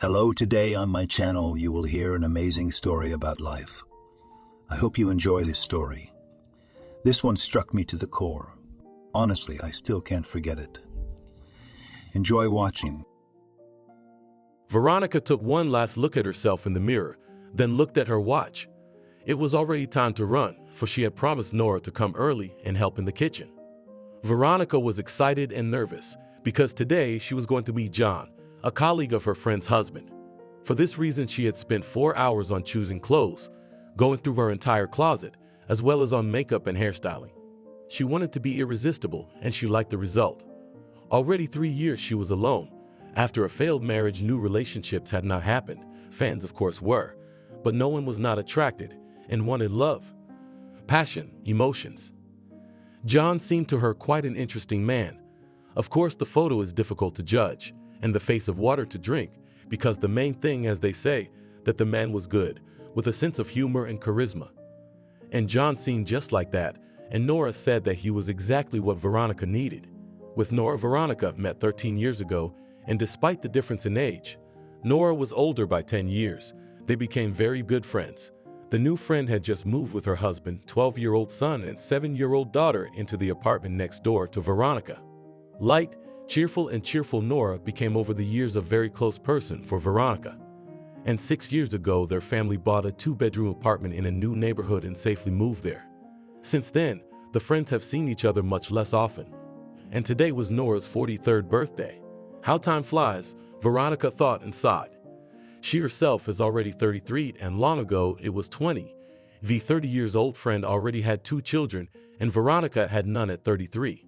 Hello, today on my channel you will hear an amazing story about life. I hope you enjoy this story. This one struck me to the core. Honestly, I still can't forget it. Enjoy watching. Veronica took one last look at herself in the mirror, then looked at her watch. It was already time to run, for she had promised Nora to come early and help in the kitchen. Veronica was excited and nervous because today she was going to meet John, a colleague of her friend's husband. For this reason, she had spent 4 hours on choosing clothes, going through her entire closet, as well as on makeup and hairstyling. She wanted to be irresistible, and she liked the result. Already 3 years she was alone. After a failed marriage, new relationships had not happened. Fans, of course, were, but no one was not attracted and wanted love, passion, emotions. John seemed to her quite an interesting man. Of course, the photo is difficult to judge, and the face of water to drink, because the main thing, as they say, that the man was good, with a sense of humor and charisma. And John seemed just like that, and Nora said that he was exactly what Veronica needed. With Nora, Veronica met 13 years ago, and despite the difference in age, Nora was older by 10 years. They became very good friends. The new friend had just moved with her husband, 12-year-old son, and 7-year-old daughter into the apartment next door to Veronica. Light, cheerful Nora became over the years a very close person for Veronica. And 6 years ago, their family bought a 2-bedroom apartment in a new neighborhood and safely moved there. Since then, the friends have seen each other much less often. And today was Nora's 43rd birthday. How time flies, Veronica thought and sighed. She herself is already 33, and long ago it was 20. The 30-years-old friend already had 2 children, and Veronica had none at 33.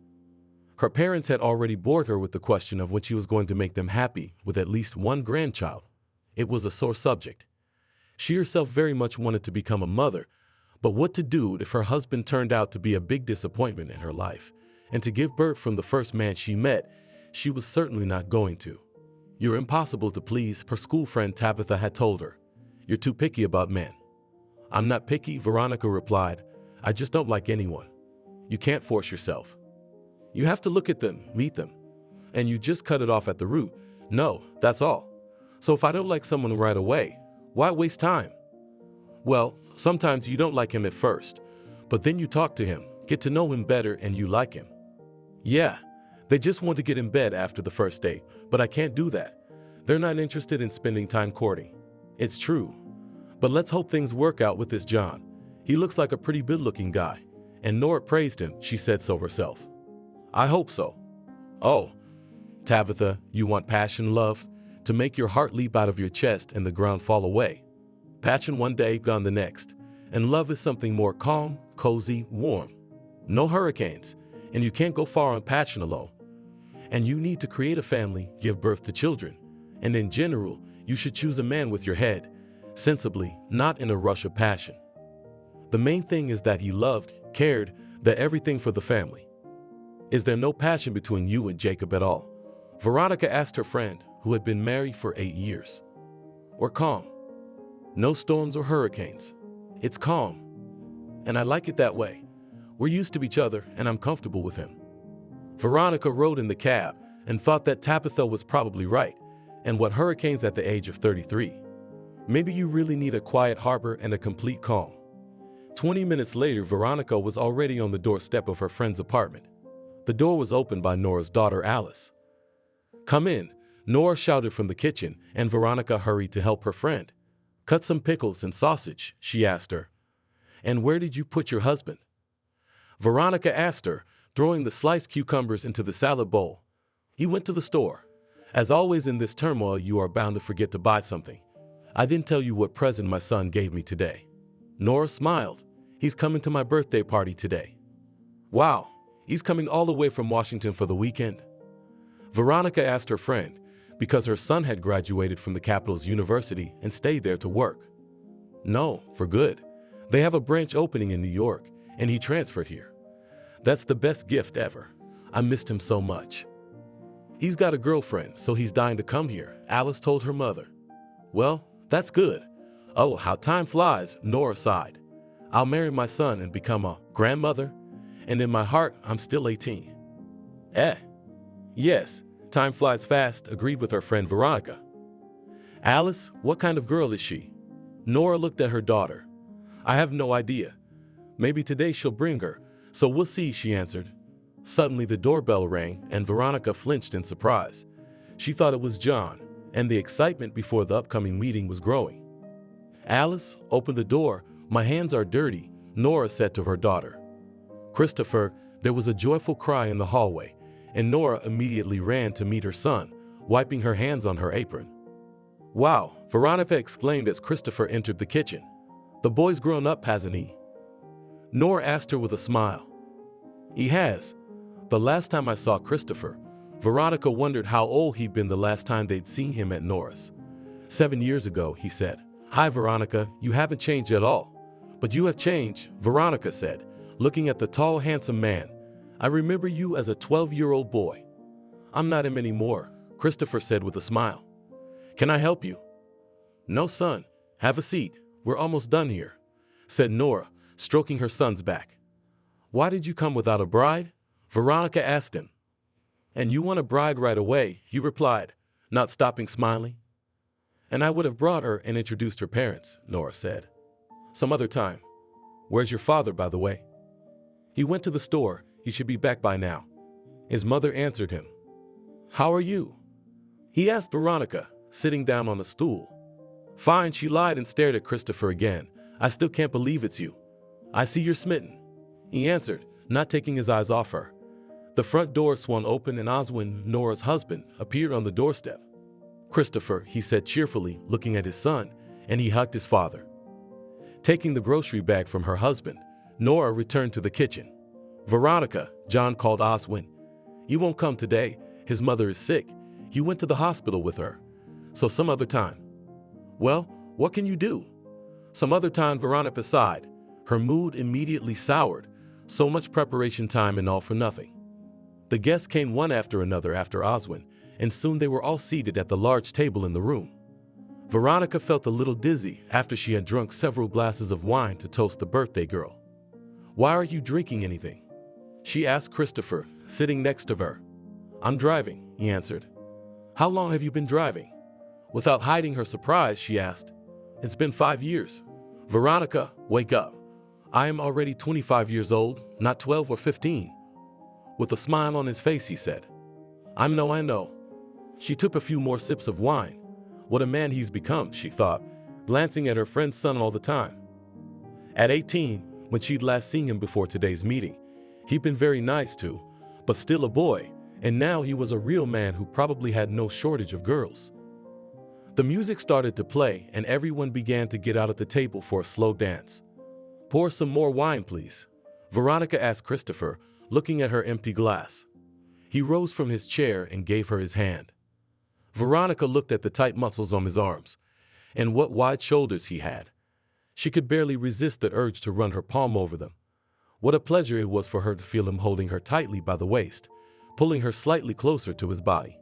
Her parents had already bored her with the question of when she was going to make them happy with at least one grandchild. It was a sore subject. She herself very much wanted to become a mother, but what to do if her husband turned out to be a big disappointment in her life? And to give birth from the first man she met, she was certainly not going to. "You're impossible to please," her school friend Tabitha had told her. "You're too picky about men." "I'm not picky," Veronica replied. "I just don't like anyone." "You can't force yourself. You have to look at them, meet them, and you just cut it off at the root. No, that's all. So if I don't like someone right away, why waste time?" "Well, sometimes you don't like him at first, but then you talk to him, get to know him better, and you like him." "Yeah, they just want to get in bed after the first date, but I can't do that. They're not interested in spending time courting." "It's true. But let's hope things work out with this John. He looks like a pretty good-looking guy." And Nora praised him, she said so herself. "I hope so." "Oh, Tabitha, you want passion, love, to make your heart leap out of your chest and the ground fall away. Passion one day, gone the next. And love is something more calm, cozy, warm. No hurricanes, and you can't go far on passion alone. And you need to create a family, give birth to children. And in general, you should choose a man with your head, sensibly, not in a rush of passion. The main thing is that he loved, cared, that everything for the family. Is there no passion between you and Jacob at all?" Veronica asked her friend, who had been married for 8 years. "Or calm? No storms or hurricanes. It's calm. And I like it that way. We're used to each other, and I'm comfortable with him." Veronica rode in the cab and thought that Tabitha was probably right. And what hurricanes at the age of 33? Maybe you really need a quiet harbor and a complete calm. 20 minutes later, Veronica was already on the doorstep of her friend's apartment. The door was opened by Nora's daughter, Alice. "Come in," Nora shouted from the kitchen, and Veronica hurried to help her friend. "Cut some pickles and sausage," she asked her. "And where did you put your husband?" Veronica asked her, throwing the sliced cucumbers into the salad bowl. "He went to the store. As always in this turmoil, you are bound to forget to buy something. I didn't tell you what present my son gave me today." Nora smiled. "He's coming to my birthday party today." "Wow, he's coming all the way from Washington for the weekend?" Veronica asked her friend, because her son had graduated from the capital's university and stayed there to work. "No, for good. They have a branch opening in New York, and he transferred here. That's the best gift ever. I missed him so much." "He's got a girlfriend, so he's dying to come here," Alice told her mother. "Well, that's good. Oh, how time flies," Nora sighed. "I'll marry my son and become a grandmother, and in my heart, I'm still 18. "Eh? Yes, time flies fast," agreed with her friend Veronica. Alice, what kind of girl is she? Nora looked at her daughter. I have no idea. Maybe today she'll bring her, so we'll see, she answered. Suddenly the doorbell rang and Veronica flinched in surprise. She thought it was John, and the excitement before the upcoming meeting was growing. Alice, open the door. My hands are dirty, Nora said to her daughter. Christopher, there was a joyful cry in the hallway, and Nora immediately ran to meet her son, wiping her hands on her apron. Wow, Veronica exclaimed as Christopher entered the kitchen. The boy's grown up, hasn't he? Nora asked her with a smile. He has. The last time I saw Christopher, Veronica wondered how old he'd been the last time they'd seen him at Nora's. 7 years ago, he said. Hi, Veronica, you haven't changed at all. But you have changed, Veronica said, looking at the tall, handsome man. I remember you as a 12-year-old boy. I'm not him anymore, Christopher said with a smile. Can I help you? No, son. Have a seat. We're almost done here, said Nora, stroking her son's back. Why did you come without a bride? Veronica asked him. And you want a bride right away, he replied, not stopping smiling. And I would have brought her and introduced her parents, Nora said. Some other time. Where's your father, by the way? He went to the store. He should be back by now. His mother answered him. How are you? He asked Veronica, sitting down on a stool. Fine, she lied and stared at Christopher again. I still can't believe it's you. I see you're smitten, he answered, not taking his eyes off her. The front door swung open and Oswin, Nora's husband, appeared on the doorstep. Christopher, he said cheerfully, looking at his son, and he hugged his father. Taking the grocery bag from her husband, Nora returned to the kitchen. Veronica, John called Oswin. You won't come today. His mother is sick. He went to the hospital with her. So some other time. Well, what can you do? Some other time, Veronica sighed. Her mood immediately soured. So much preparation time and all for nothing. The guests came one after another after Oswin, and soon they were all seated at the large table in the room. Veronica felt a little dizzy after she had drunk several glasses of wine to toast the birthday girl. Why are you drinking anything? She asked Christopher, sitting next to her. I'm driving, he answered. How long have you been driving? Without hiding her surprise, she asked. It's been 5 years. Veronica, wake up. I am already 25 years old, not 12 or 15. With a smile on his face, he said. I know. She took a few more sips of wine. What a man he's become, she thought, glancing at her friend's son all the time. At 18, when she'd last seen him before today's meeting, he'd been very nice too, but still a boy, and now he was a real man who probably had no shortage of girls. The music started to play, and everyone began to get out at the table for a slow dance. Pour some more wine, please, Veronica asked Christopher, looking at her empty glass. He rose from his chair and gave her his hand. Veronica looked at the tight muscles on his arms, and what wide shoulders he had. She could barely resist the urge to run her palm over them. What a pleasure it was for her to feel him holding her tightly by the waist, pulling her slightly closer to his body.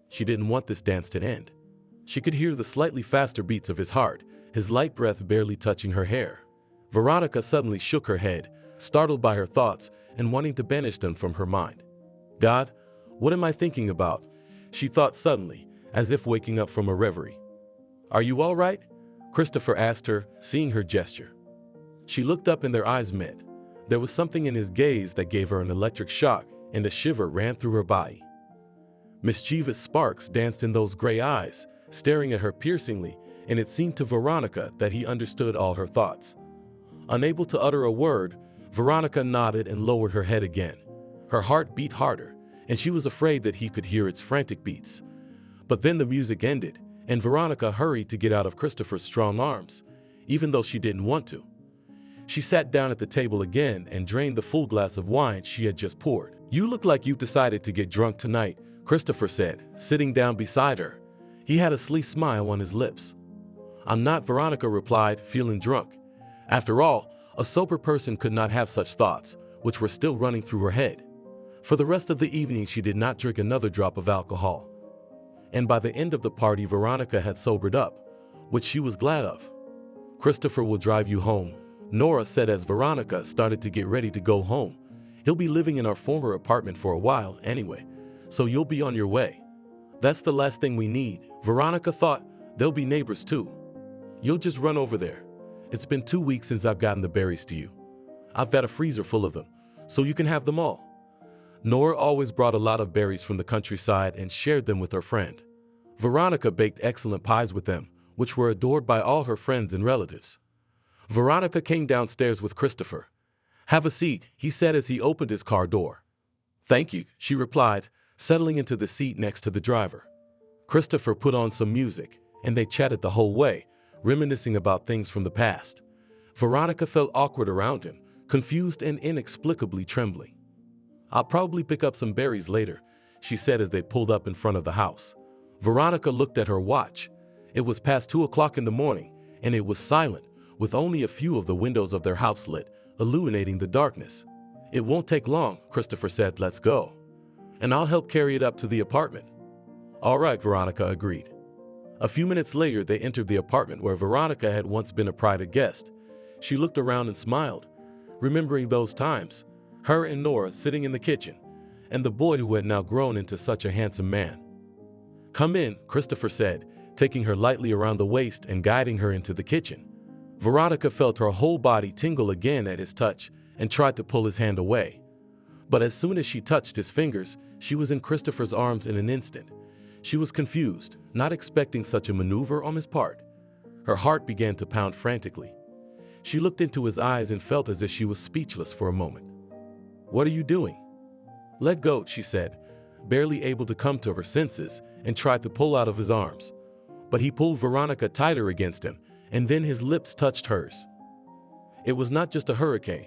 She didn't want this dance to end. She could hear the slightly faster beats of his heart, his light breath barely touching her hair. Veronica suddenly shook her head, startled by her thoughts and wanting to banish them from her mind. God, what am I thinking about? She thought suddenly, as if waking up from a reverie. Are you all right? Christopher asked her, seeing her gesture. She looked up and their eyes met. There was something in his gaze that gave her an electric shock, and a shiver ran through her body. Mischievous sparks danced in those gray eyes, staring at her piercingly, and it seemed to Veronica that he understood all her thoughts. Unable to utter a word, Veronica nodded and lowered her head again. Her heart beat harder, and she was afraid that he could hear its frantic beats. But then the music ended, and Veronica hurried to get out of Christopher's strong arms, even though she didn't want to. She sat down at the table again and drained the full glass of wine she had just poured. You look like you've decided to get drunk tonight, Christopher said, sitting down beside her. He had a sleek smile on his lips. I'm not, Veronica replied, feeling drunk. After all, a sober person could not have such thoughts, which were still running through her head. For the rest of the evening she did not drink another drop of alcohol. And by the end of the party Veronica had sobered up, which she was glad of. Christopher will drive you home, Nora said as Veronica started to get ready to go home. He'll be living in our former apartment for a while anyway, so you'll be on your way. That's the last thing we need, Veronica thought, They'll be neighbors too. You'll just run over there. It's been 2 weeks since I've gotten the berries to you. I've got a freezer full of them, so you can have them all. Nora always brought a lot of berries from the countryside and shared them with her friend. Veronica baked excellent pies with them, which were adored by all her friends and relatives. Veronica came downstairs with Christopher. "Have a seat," he said as he opened his car door. "Thank you," she replied, settling into the seat next to the driver. Christopher put on some music, and they chatted the whole way, reminiscing about things from the past. Veronica felt awkward around him, confused and inexplicably trembling. "I'll probably pick up some berries later," she said as they pulled up in front of the house. Veronica looked at her watch. It was past 2 o'clock in the morning, and it was silent, with only a few of the windows of their house lit, illuminating the darkness. "It won't take long," Christopher said. "Let's go. And I'll help carry it up to the apartment." "All right," Veronica agreed. A few minutes later, they entered the apartment where Veronica had once been a private guest. She looked around and smiled, remembering those times, her and Nora sitting in the kitchen, and the boy who had now grown into such a handsome man. "Come in," Christopher said, taking her lightly around the waist and guiding her into the kitchen. Veronica felt her whole body tingle again at his touch and tried to pull his hand away. But as soon as she touched his fingers, she was in Christopher's arms in an instant. She was confused, not expecting such a maneuver on his part. Her heart began to pound frantically. She looked into his eyes and felt as if she was speechless for a moment. "What are you doing?" "Let go," she said, barely able to come to her senses, and tried to pull out of his arms. But he pulled Veronica tighter against him, and then his lips touched hers. It was not just a hurricane,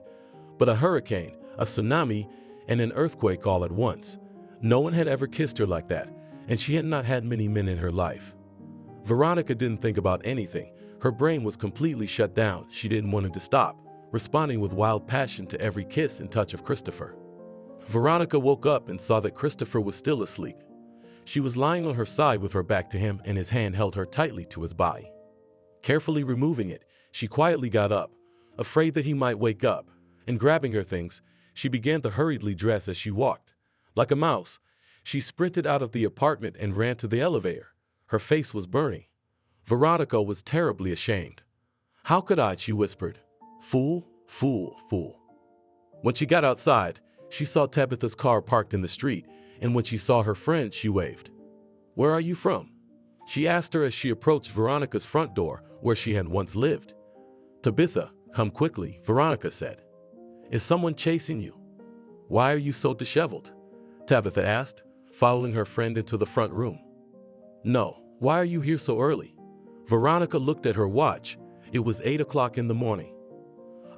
but a hurricane, a tsunami, and an earthquake all at once. No one had ever kissed her like that, and she had not had many men in her life. Veronica didn't think about anything. Her brain was completely shut down. She didn't want him to stop, responding with wild passion to every kiss and touch of Christopher. Veronica woke up and saw that Christopher was still asleep. She was lying on her side with her back to him, and his hand held her tightly to his body. Carefully removing it, she quietly got up, afraid that he might wake up, and grabbing her things, she began to hurriedly dress as she walked. Like a mouse, she sprinted out of the apartment and ran to the elevator. Her face was burning. Veronica was terribly ashamed. "How could I?" she whispered. "Fool, fool, fool." When she got outside, she saw Tabitha's car parked in the street, and when she saw her friend, she waved. "Where are you from?" she asked her as she approached Veronica's front door, where she had once lived. "Tabitha, come quickly," Veronica said. "Is someone chasing you?" "Why are you so disheveled?" Tabitha asked, following her friend into the front room. "No, why are you here so early?" Veronica looked at her watch. It was 8 o'clock in the morning.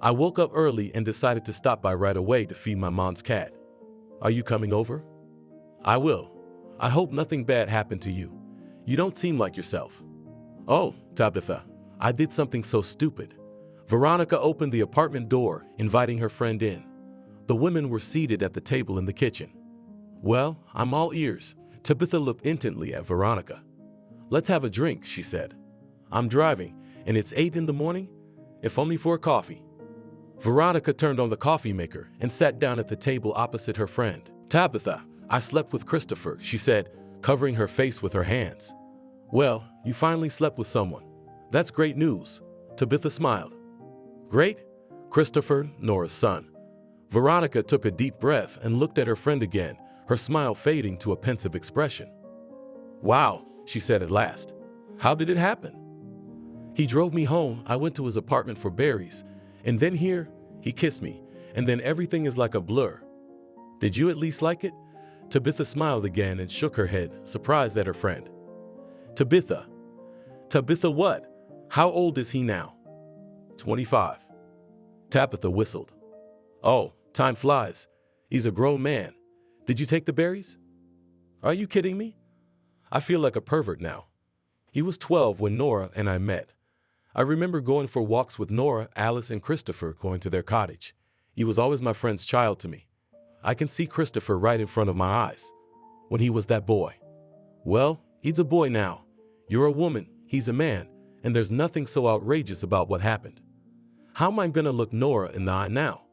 "I woke up early and decided to stop by right away to feed my mom's cat. Are you coming over?" "I will. I hope nothing bad happened to you. You don't seem like yourself." "Oh, Tabitha, I did something so stupid." Veronica opened the apartment door, inviting her friend in. The women were seated at the table in the kitchen. "Well, I'm all ears." Tabitha looked intently at Veronica. "Let's have a drink," she said. "I'm driving, and it's 8 in the morning, if only for a coffee." Veronica turned on the coffee maker and sat down at the table opposite her friend. "Tabitha, I slept with Christopher," she said, covering her face with her hands. "Well, you finally slept with someone. That's great news." Tabitha smiled. "Great? Christopher, Nora's son." Veronica took a deep breath and looked at her friend again, her smile fading to a pensive expression. "Wow," she said at last. "How did it happen?" "He drove me home. I went to his apartment for berries, and then here, he kissed me, and then everything is like a blur." "Did you at least like it?" Tabitha smiled again and shook her head, surprised at her friend. "Tabitha. Tabitha what? How old is he now?" 25. Tabitha whistled. "Oh, time flies. He's a grown man. Did you take the berries?" "Are you kidding me? I feel like a pervert now. He was 12 when Nora and I met. I remember going for walks with Nora, Alice, and Christopher going to their cottage. He was always my friend's child to me. I can see Christopher right in front of my eyes. When he was that boy. Well, he's a boy now. You're a woman, he's a man, and there's nothing so outrageous about what happened. How am I going to look Nora in the eye now?"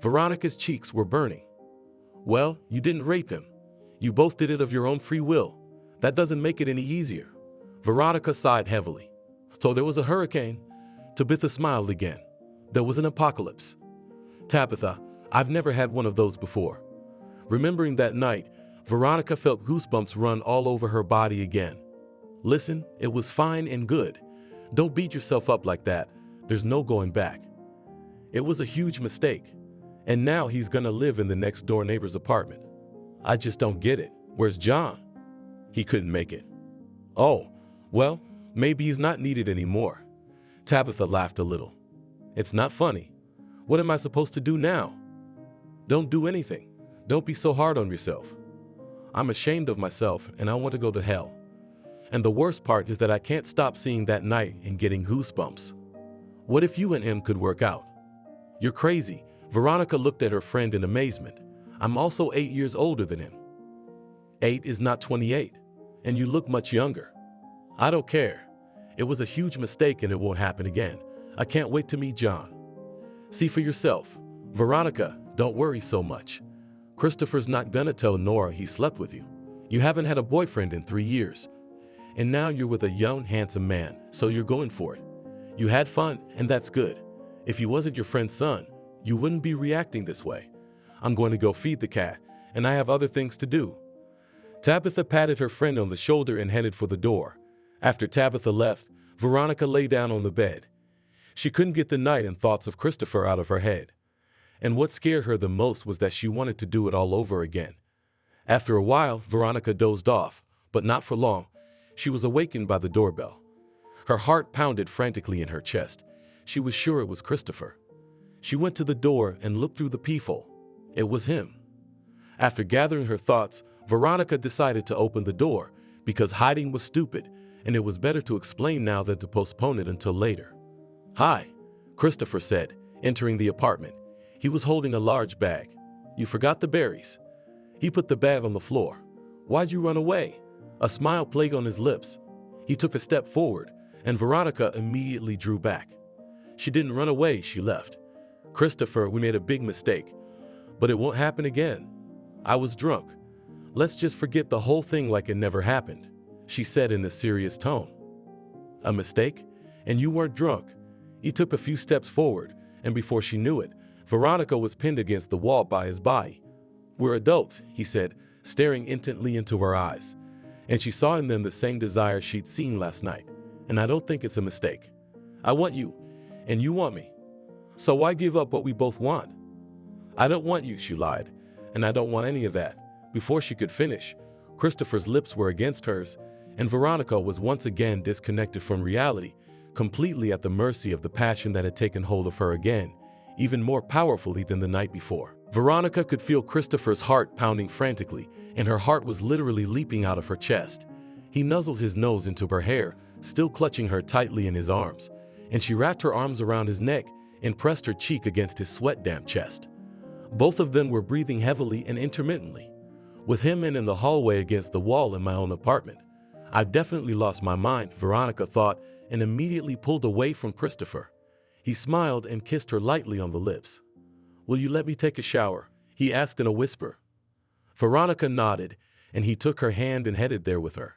Veronica's cheeks were burning. "Well, you didn't rape him. You both did it of your own free will. That doesn't make it any easier." Veronica sighed heavily. So there was a hurricane. Tabitha smiled again. There was an apocalypse. Tabitha, I've never had one of those before. Remembering that night, Veronica felt goosebumps run all over her body again. Listen, it was fine and good. Don't beat yourself up like that. There's no going back. It was a huge mistake. And now he's gonna live in the next door neighbor's apartment. I just don't get it. Where's John? He couldn't make it. Oh, well, maybe he's not needed anymore. Tabitha laughed a little. It's not funny. What am I supposed to do now? Don't do anything. Don't be so hard on yourself. I'm ashamed of myself and I want to go to hell. And the worst part is that I can't stop seeing that night and getting goosebumps. What if you and him could work out? You're crazy. Veronica looked at her friend in amazement. I'm also 8 years older than him. 8 is not 28, and you look much younger. I don't care. It was a huge mistake and it won't happen again. I can't wait to meet John. See for yourself. Veronica, don't worry so much. Christopher's not gonna tell Nora he slept with you. You haven't had a boyfriend in 3 years. And now you're with a young, handsome man, so you're going for it. You had fun, and that's good. If he wasn't your friend's son, you wouldn't be reacting this way. I'm going to go feed the cat, and I have other things to do. Tabitha patted her friend on the shoulder and headed for the door. After Tabitha left, Veronica lay down on the bed. She couldn't get the night and thoughts of Christopher out of her head. And what scared her the most was that she wanted to do it all over again. After a while, Veronica dozed off, but not for long. She was awakened by the doorbell. Her heart pounded frantically in her chest. She was sure it was Christopher. She went to the door and looked through the peephole. It was him. After gathering her thoughts, Veronica decided to open the door because hiding was stupid, and it was better to explain now than to postpone it until later. "Hi," Christopher said, entering the apartment. He was holding a large bag. "You forgot the berries." He put the bag on the floor. "Why'd you run away?" A smile played on his lips. He took a step forward, and Veronica immediately drew back. She didn't run away, she left. "Christopher, we made a big mistake, but it won't happen again. I was drunk. Let's just forget the whole thing like it never happened," she said in a serious tone. "A mistake? And you weren't drunk?" He took a few steps forward, and before she knew it, Veronica was pinned against the wall by his body. "We're adults," he said, staring intently into her eyes. And she saw in them the same desire she'd seen last night. "And I don't think it's a mistake. I want you, and you want me. So why give up what we both want?" "I don't want you," she lied, "and I don't want any of that." Before she could finish, Christopher's lips were against hers, and Veronica was once again disconnected from reality, completely at the mercy of the passion that had taken hold of her again, even more powerfully than the night before. Veronica could feel Christopher's heart pounding frantically, and her heart was literally leaping out of her chest. He nuzzled his nose into her hair, still clutching her tightly in his arms, and she wrapped her arms around his neck and pressed her cheek against his sweat-damp chest. Both of them were breathing heavily and intermittently. With him in the hallway against the wall in my own apartment, I've definitely lost my mind, Veronica thought, and immediately pulled away from Christopher. He smiled and kissed her lightly on the lips. "Will you let me take a shower?" he asked in a whisper. Veronica nodded, and he took her hand and headed there with her.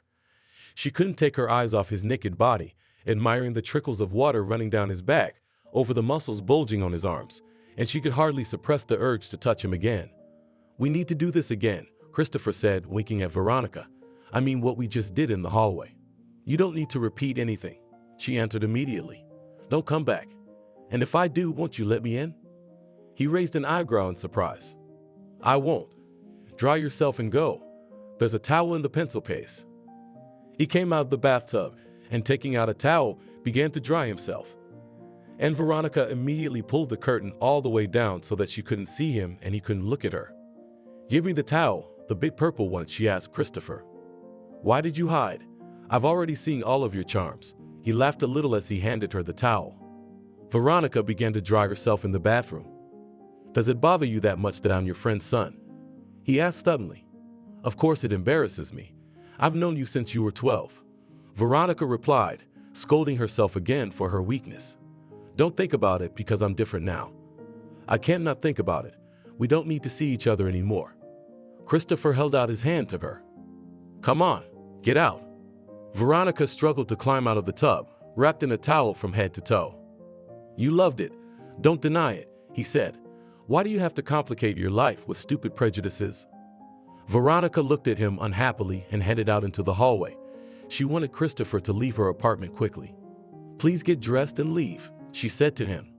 She couldn't take her eyes off his naked body, admiring the trickles of water running down his back, over the muscles bulging on his arms, and she could hardly suppress the urge to touch him again. "We need to do this again," Christopher said, winking at Veronica. "I mean what we just did in the hallway." "You don't need to repeat anything," she answered immediately. "Don't come back. And if I do, won't you let me in?" He raised an eyebrow in surprise. "I won't. Dry yourself and go. There's a towel in the pencil case." He came out of the bathtub and, taking out a towel, began to dry himself. And Veronica immediately pulled the curtain all the way down so that she couldn't see him and he couldn't look at her. "Give me the towel, the big purple one," she asked Christopher. "Why did you hide? I've already seen all of your charms." He laughed a little as he handed her the towel. Veronica began to dry herself in the bathroom. "Does it bother you that much that I'm your friend's son?" he asked stubbornly. "Of course it embarrasses me. I've known you since you were 12. Veronica replied, scolding herself again for her weakness. "Don't think about it because I'm different now." "I can't not think about it. We don't need to see each other anymore." Christopher held out his hand to her. "Come on, get out." Veronica struggled to climb out of the tub, wrapped in a towel from head to toe. "You loved it. Don't deny it," he said. "Why do you have to complicate your life with stupid prejudices?" Veronica looked at him unhappily and headed out into the hallway. She wanted Christopher to leave her apartment quickly. "Please get dressed and leave," she said to him.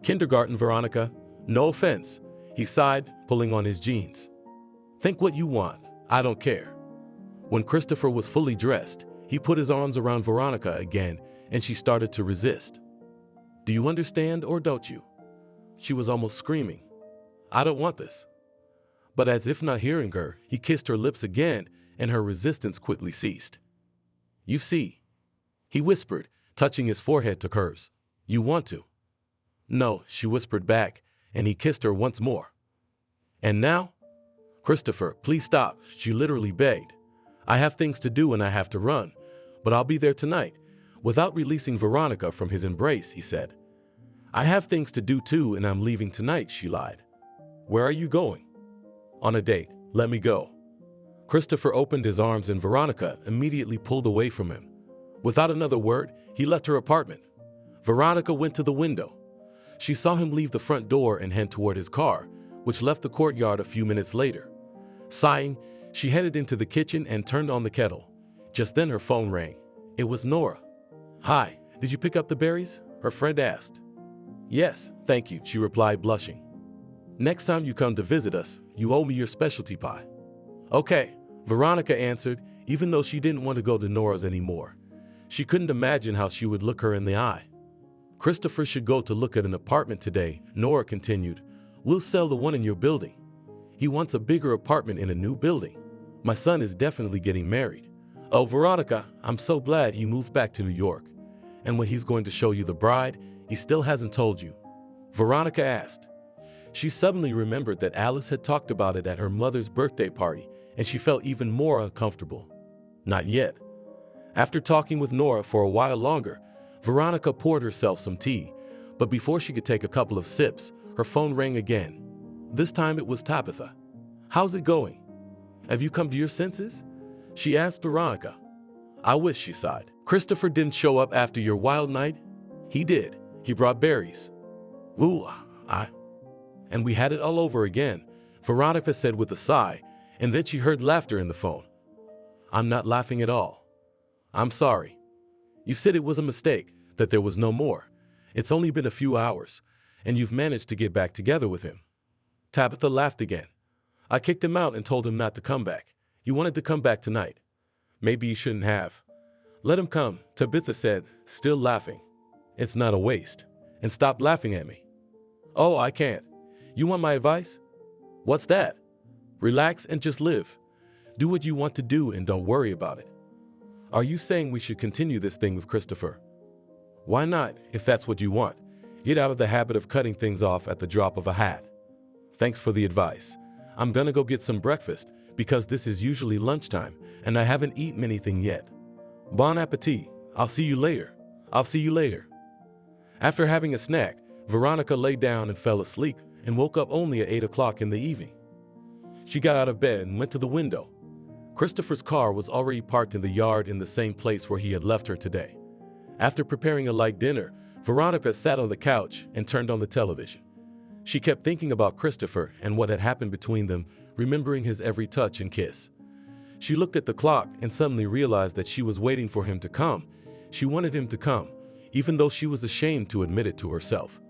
"Kindergarten, Veronica. No offense," he sighed, pulling on his jeans. "Think what you want. I don't care." When Christopher was fully dressed, he put his arms around Veronica again, and she started to resist. "Do you understand or don't you?" She was almost screaming. "I don't want this." But as if not hearing her, he kissed her lips again, and her resistance quickly ceased. "You see," he whispered, touching his forehead to hers. "You want to." "No," she whispered back, and he kissed her once more. "And now?" "Christopher, please stop," she literally begged. "I have things to do and I have to run, but I'll be there tonight." Without releasing Veronica from his embrace, he said, "I have things to do too and I'm leaving tonight," she lied. "Where are you going?" "On a date. Let me go." Christopher opened his arms and Veronica immediately pulled away from him. Without another word, he left her apartment. Veronica went to the window. She saw him leave the front door and head toward his car, which left the courtyard a few minutes later. Sighing, she headed into the kitchen and turned on the kettle. Just then her phone rang. It was Nora. "Hi, did you pick up the berries?" her friend asked. "Yes, thank you," she replied, blushing. "Next time you come to visit us, you owe me your specialty pie." "Okay," Veronica answered, even though she didn't want to go to Nora's anymore. She couldn't imagine how she would look her in the eye. "Christopher should go to look at an apartment today," Nora continued. "We'll sell the one in your building. He wants a bigger apartment in a new building. My son is definitely getting married. Oh, Veronica, I'm so glad he moved back to New York. And when he's going to show you the bride, he still hasn't told you?" Veronica asked. She suddenly remembered that Alice had talked about it at her mother's birthday party, and she felt even more uncomfortable. Not yet. After talking with Nora for a while longer, Veronica poured herself some tea, but before she could take a couple of sips, her phone rang again. This time it was Tabitha. "How's it going? Have you come to your senses?" she asked Veronica. "I wish," she sighed. "Christopher didn't show up after your wild night?" "He did. He brought berries." "Ooh, And we had it all over again," Veronica said with a sigh, and then she heard laughter in the phone. "I'm not laughing at all. I'm sorry. You said it was a mistake, that there was no more. It's only been a few hours, and you've managed to get back together with him." Tabitha laughed again. "I kicked him out and told him not to come back. He wanted to come back tonight. Maybe you shouldn't have." "Let him come," Tabitha said, still laughing. "It's not a waste. And stop laughing at me." "Oh, I can't. You want my advice?" "What's that?" "Relax and just live. Do what you want to do and don't worry about it." "Are you saying we should continue this thing with Christopher?" "Why not, if that's what you want? Get out of the habit of cutting things off at the drop of a hat." "Thanks for the advice. I'm gonna go get some breakfast, because this is usually lunchtime, and I haven't eaten anything yet. Bon appetit. I'll see you later." "I'll see you later." After having a snack, Veronica lay down and fell asleep and woke up only at 8 o'clock in the evening. She got out of bed and went to the window. Christopher's car was already parked in the yard in the same place where he had left her today. After preparing a light dinner, Veronica sat on the couch and turned on the television. She kept thinking about Christopher and what had happened between them, remembering his every touch and kiss. She looked at the clock and suddenly realized that she was waiting for him to come. She wanted him to come, even though she was ashamed to admit it to herself.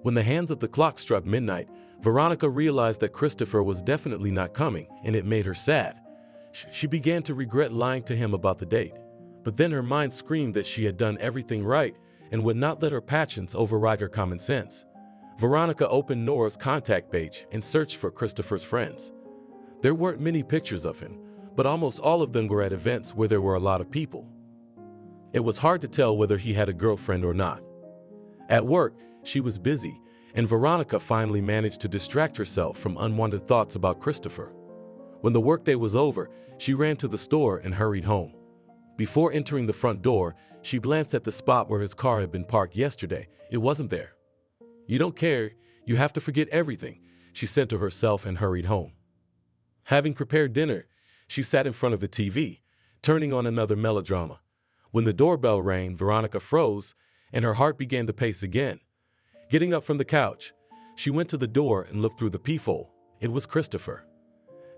When the hands of the clock struck midnight, Veronica realized that Christopher was definitely not coming, and it made her sad. She began to regret lying to him about the date, but then her mind screamed that she had done everything right and would not let her passions override her common sense. Veronica opened Nora's contact page and searched for Christopher's friends. There weren't many pictures of him, but almost all of them were at events where there were a lot of people. It was hard to tell whether he had a girlfriend or not. At work, she was busy, and Veronica finally managed to distract herself from unwanted thoughts about Christopher. When the workday was over, she ran to the store and hurried home. Before entering the front door, she glanced at the spot where his car had been parked yesterday. It wasn't there. "You don't care, you have to forget everything," she said to herself and hurried home. Having prepared dinner, she sat in front of the TV, turning on another melodrama. When the doorbell rang, Veronica froze, and her heart began to pace again. Getting up from the couch, she went to the door and looked through the peephole. It was Christopher.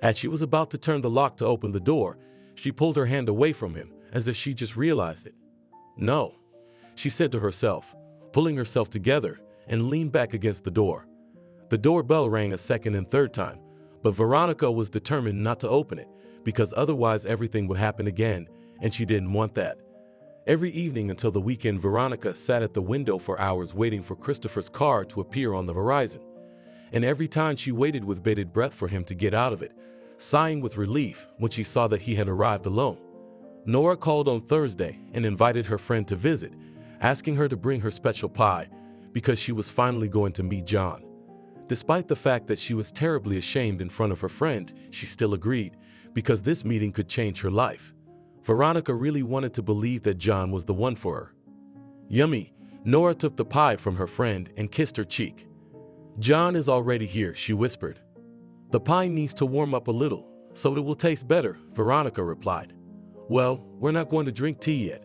As she was about to turn the lock to open the door, she pulled her hand away from him, as if she just realized it. "No," she said to herself, pulling herself together and leaned back against the door. The doorbell rang a second and third time, but Veronica was determined not to open it, because otherwise everything would happen again, and she didn't want that. Every evening until the weekend, Veronica sat at the window for hours waiting for Christopher's car to appear on the horizon. And every time she waited with bated breath for him to get out of it, sighing with relief when she saw that he had arrived alone. Nora called on Thursday and invited her friend to visit, asking her to bring her special pie because she was finally going to meet John. Despite the fact that she was terribly ashamed in front of her friend, she still agreed, because this meeting could change her life. Veronica really wanted to believe that John was the one for her. "Yummy." Nora took the pie from her friend and kissed her cheek. "John is already here," she whispered. "The pie needs to warm up a little, so it will taste better," Veronica replied. "Well, we're not going to drink tea yet.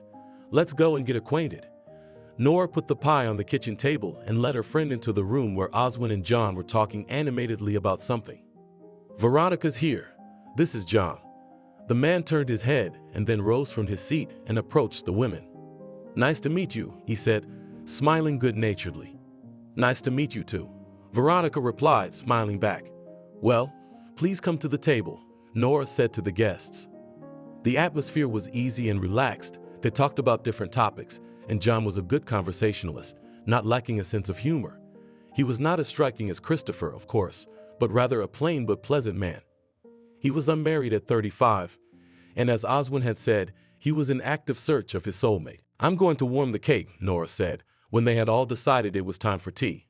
Let's go and get acquainted." Nora put the pie on the kitchen table and led her friend into the room where Oswin and John were talking animatedly about something. "Veronica's here. This is John." The man turned his head and then rose from his seat and approached the women. "Nice to meet you," he said, smiling good-naturedly. "Nice to meet you too," Veronica replied, smiling back. "Well, please come to the table," Nora said to the guests. The atmosphere was easy and relaxed. They talked about different topics, and John was a good conversationalist, not lacking a sense of humor. He was not as striking as Christopher, of course, but rather a plain but pleasant man. He was unmarried at 35, and as Oswin had said, he was in active search of his soulmate. "I'm going to warm the cake," Nora said, when they had all decided it was time for tea.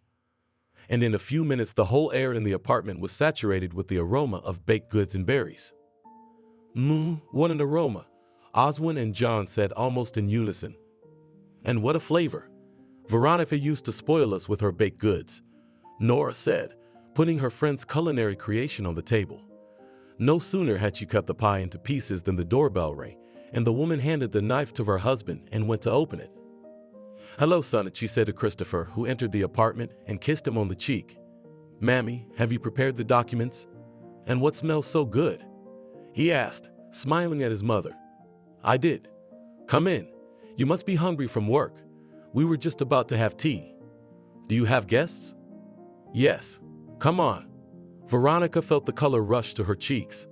And in a few minutes the whole air in the apartment was saturated with the aroma of baked goods and berries. What an aroma," Oswin and John said almost in unison. "And what a flavor. Veronica used to spoil us with her baked goods," Nora said, putting her friend's culinary creation on the table. No sooner had she cut the pie into pieces than the doorbell rang, and the woman handed the knife to her husband and went to open it. "Hello, son," she said to Christopher, who entered the apartment, and kissed him on the cheek. "Mammy, have you prepared the documents? And what smells so good?" he asked, smiling at his mother. "I did. Come in. You must be hungry from work. We were just about to have tea. Do you have guests?" "Yes. Come on." Veronica felt the color rush to her cheeks.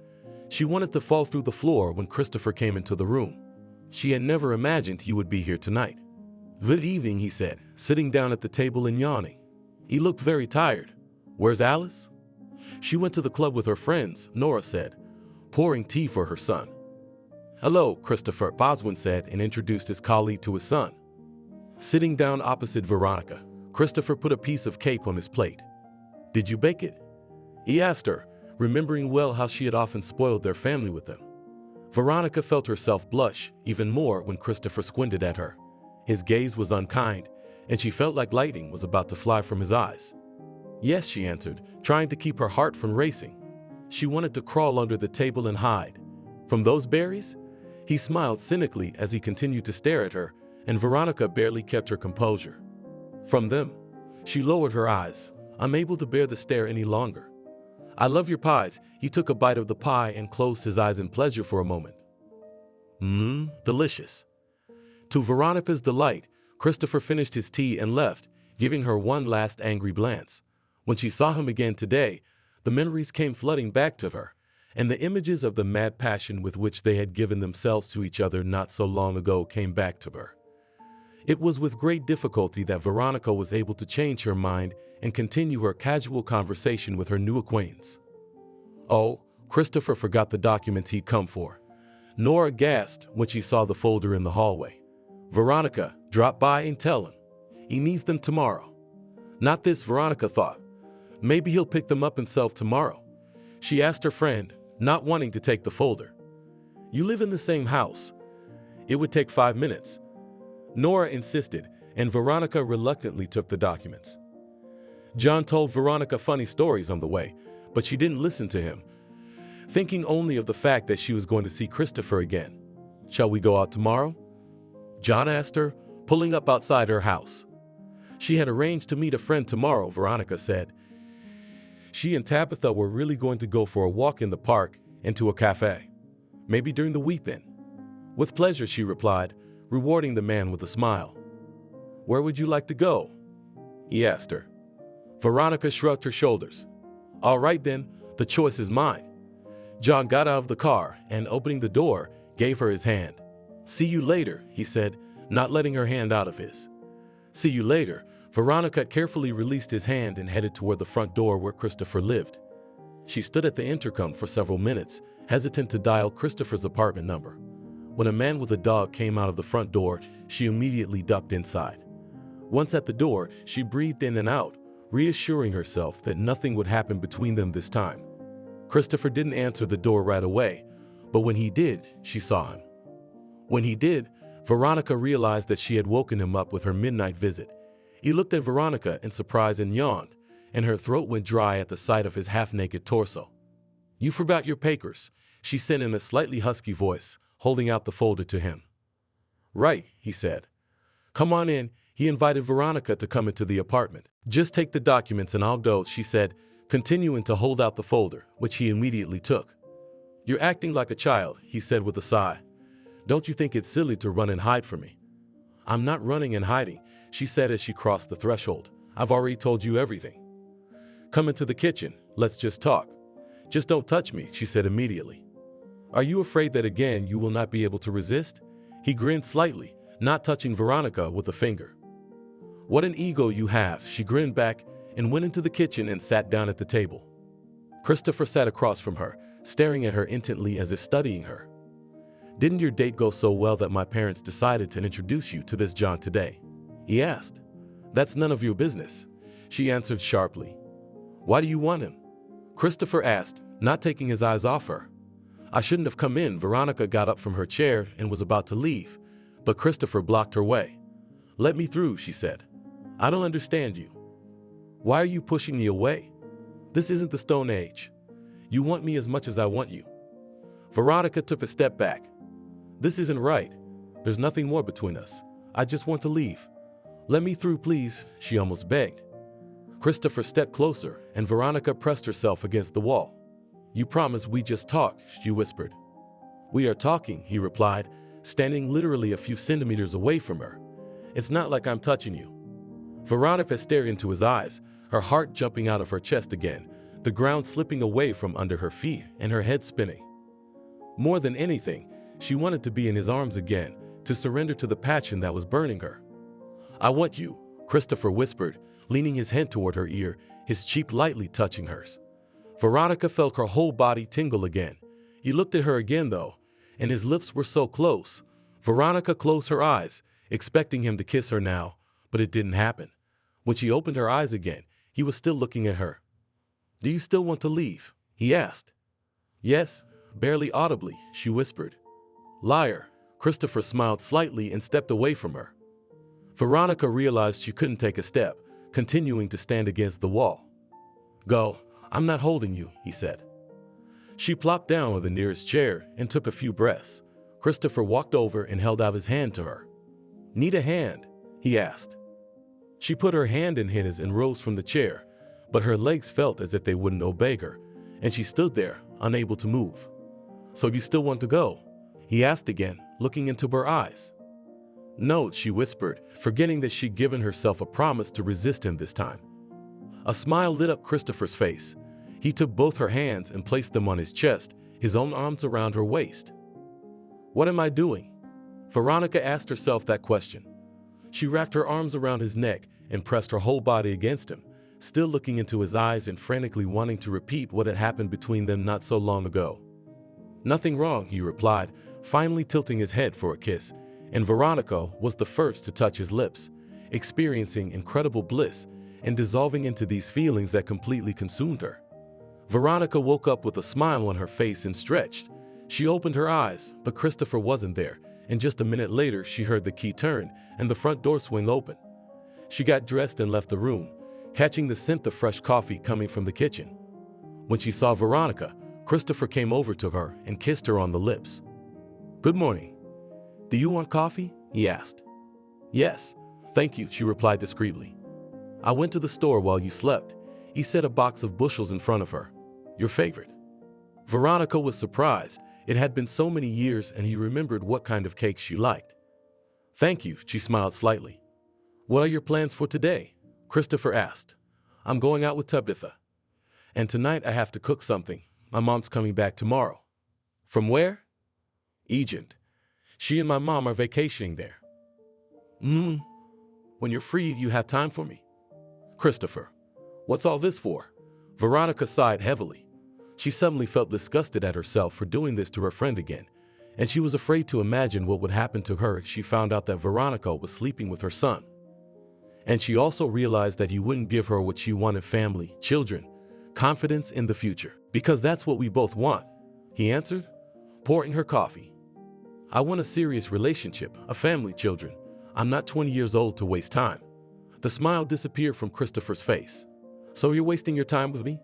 She wanted to fall through the floor when Christopher came into the room. She had never imagined he would be here tonight. "Good evening," he said, sitting down at the table and yawning. He looked very tired. "Where's Alice?" "She went to the club with her friends," Nora said, pouring tea for her son. "Hello, Christopher," Oswin said, and introduced his colleague to his son. Sitting down opposite Veronica, Christopher put a piece of cake on his plate. "Did you bake it?" he asked her, remembering well how she had often spoiled their family with them. Veronica felt herself blush even more when Christopher squinted at her. His gaze was unkind, and she felt like lightning was about to fly from his eyes. "Yes," she answered, trying to keep her heart from racing. She wanted to crawl under the table and hide. "From those berries?" He smiled cynically as he continued to stare at her, and Veronica barely kept her composure. "From them?" She lowered her eyes, unable to bear the stare any longer. "I love your pies." He took a bite of the pie and closed his eyes in pleasure for a moment. Delicious. To Veronica's delight, Christopher finished his tea and left, giving her one last angry glance. When she saw him again today, the memories came flooding back to her, and the images of the mad passion with which they had given themselves to each other not so long ago came back to her. It was with great difficulty that Veronica was able to change her mind and continue her casual conversation with her new acquaintance. Oh, Christopher forgot the documents he'd come for. Nora gasped when she saw the folder in the hallway. "Veronica, drop by and tell him. He needs them tomorrow." Not this, Veronica thought. Maybe he'll pick them up himself tomorrow. She asked her friend, not wanting to take the folder. "You live in the same house. It would take 5 minutes." Nora insisted, and Veronica reluctantly took the documents. John told Veronica funny stories on the way, but she didn't listen to him, thinking only of the fact that she was going to see Christopher again. Shall we go out tomorrow? John asked her, pulling up outside her house. She had arranged to meet a friend tomorrow, Veronica said. She and Tabitha were really going to go for a walk in the park and to a cafe. Maybe during the week then. With pleasure, she replied, rewarding the man with a smile. Where would you like to go? He asked her. Veronica shrugged her shoulders. All right then, the choice is mine. John got out of the car and, opening the door, gave her his hand. See you later, he said, not letting her hand out of his. See you later. Veronica carefully released his hand and headed toward the front door where Christopher lived. She stood at the intercom for several minutes, hesitant to dial Christopher's apartment number. When a man with a dog came out of the front door, she immediately ducked inside. Once at the door, she breathed in and out, reassuring herself that nothing would happen between them this time. Christopher didn't answer the door right away, but when he did, she saw him. When he did, Veronica realized that she had woken him up with her midnight visit. He looked at Veronica in surprise and yawned, and her throat went dry at the sight of his half-naked torso. You forgot your papers, she said in a slightly husky voice, holding out the folder to him. Right, he said. Come on in. He invited Veronica to come into the apartment. Just take the documents and I'll go, she said, continuing to hold out the folder, which he immediately took. You're acting like a child, he said with a sigh. Don't you think it's silly to run and hide from me? I'm not running and hiding, she said as she crossed the threshold. I've already told you everything. Come into the kitchen. Let's just talk. Just don't touch me, she said immediately. Are you afraid that again you will not be able to resist? He grinned slightly, not touching Veronica with a finger. What an ego you have, she grinned back and went into the kitchen and sat down at the table. Christopher sat across from her, staring at her intently as if studying her. Didn't your date go so well that my parents decided to introduce you to this John today? He asked. That's none of your business, she answered sharply. Why do you want him? Christopher asked, not taking his eyes off her. I shouldn't have come in. Veronica got up from her chair and was about to leave, but Christopher blocked her way. Let me through, she said. I don't understand you. Why are you pushing me away? This isn't the Stone Age. You want me as much as I want you. Veronica took a step back. This isn't right. There's nothing more between us. I just want to leave. Let me through, please, she almost begged. Christopher stepped closer, and Veronica pressed herself against the wall. You promise we just talk, she whispered. We are talking, he replied, standing literally a few centimeters away from her. It's not like I'm touching you. Veronica stared into his eyes, her heart jumping out of her chest again, the ground slipping away from under her feet and her head spinning. More than anything, she wanted to be in his arms again, to surrender to the passion that was burning her. I want you, Christopher whispered, leaning his head toward her ear, his cheek lightly touching hers. Veronica felt her whole body tingle again. He looked at her again, though, and his lips were so close. Veronica closed her eyes, expecting him to kiss her now, but it didn't happen. When she opened her eyes again, he was still looking at her. Do you still want to leave? He asked. Yes, barely audibly, she whispered. Liar. Christopher smiled slightly and stepped away from her. Veronica realized she couldn't take a step, continuing to stand against the wall. Go. I'm not holding you, he said. She plopped down on the nearest chair and took a few breaths. Christopher walked over and held out his hand to her. Need a hand? He asked. She put her hand in his and rose from the chair, but her legs felt as if they wouldn't obey her, and she stood there, unable to move. So you still want to go? He asked again, looking into her eyes. No, she whispered, forgetting that she'd given herself a promise to resist him this time. A smile lit up Christopher's face. He took both her hands and placed them on his chest, his own arms around her waist. What am I doing? Veronica asked herself that question. She wrapped her arms around his neck and pressed her whole body against him, still looking into his eyes and frantically wanting to repeat what had happened between them not so long ago. Nothing wrong, he replied, finally tilting his head for a kiss, and Veronica was the first to touch his lips, experiencing incredible bliss and dissolving into these feelings that completely consumed her. Veronica woke up with a smile on her face and stretched. She opened her eyes, but Christopher wasn't there, and just a minute later she heard the key turn and the front door swing open. She got dressed and left the room, catching the scent of fresh coffee coming from the kitchen. When she saw Veronica, Christopher came over to her and kissed her on the lips. Good morning, "Do you want coffee?" he asked. "Yes, thank you," she replied discreetly. "I went to the store while you slept." He set a box of bushels in front of her. "Your favorite." Veronica was surprised. It had been so many years and he remembered what kind of cake she liked. "Thank you," she smiled slightly. "What are your plans for today?" Christopher asked. "I'm going out with Tabitha. And tonight I have to cook something. My mom's coming back tomorrow." "From where?" "Egypt. She and my mom are vacationing there." When you're free, you have time for me?" "Christopher, what's all this for?" Veronica sighed heavily. She suddenly felt disgusted at herself for doing this to her friend again, and she was afraid to imagine what would happen to her if she found out that Veronica was sleeping with her son. And she also realized that he wouldn't give her what she wanted: family, children, confidence in the future. "Because that's what we both want," he answered, pouring her coffee. "I want a serious relationship, a family, children. I'm not 20 years old to waste time." The smile disappeared from Christopher's face. "So you're wasting your time with me?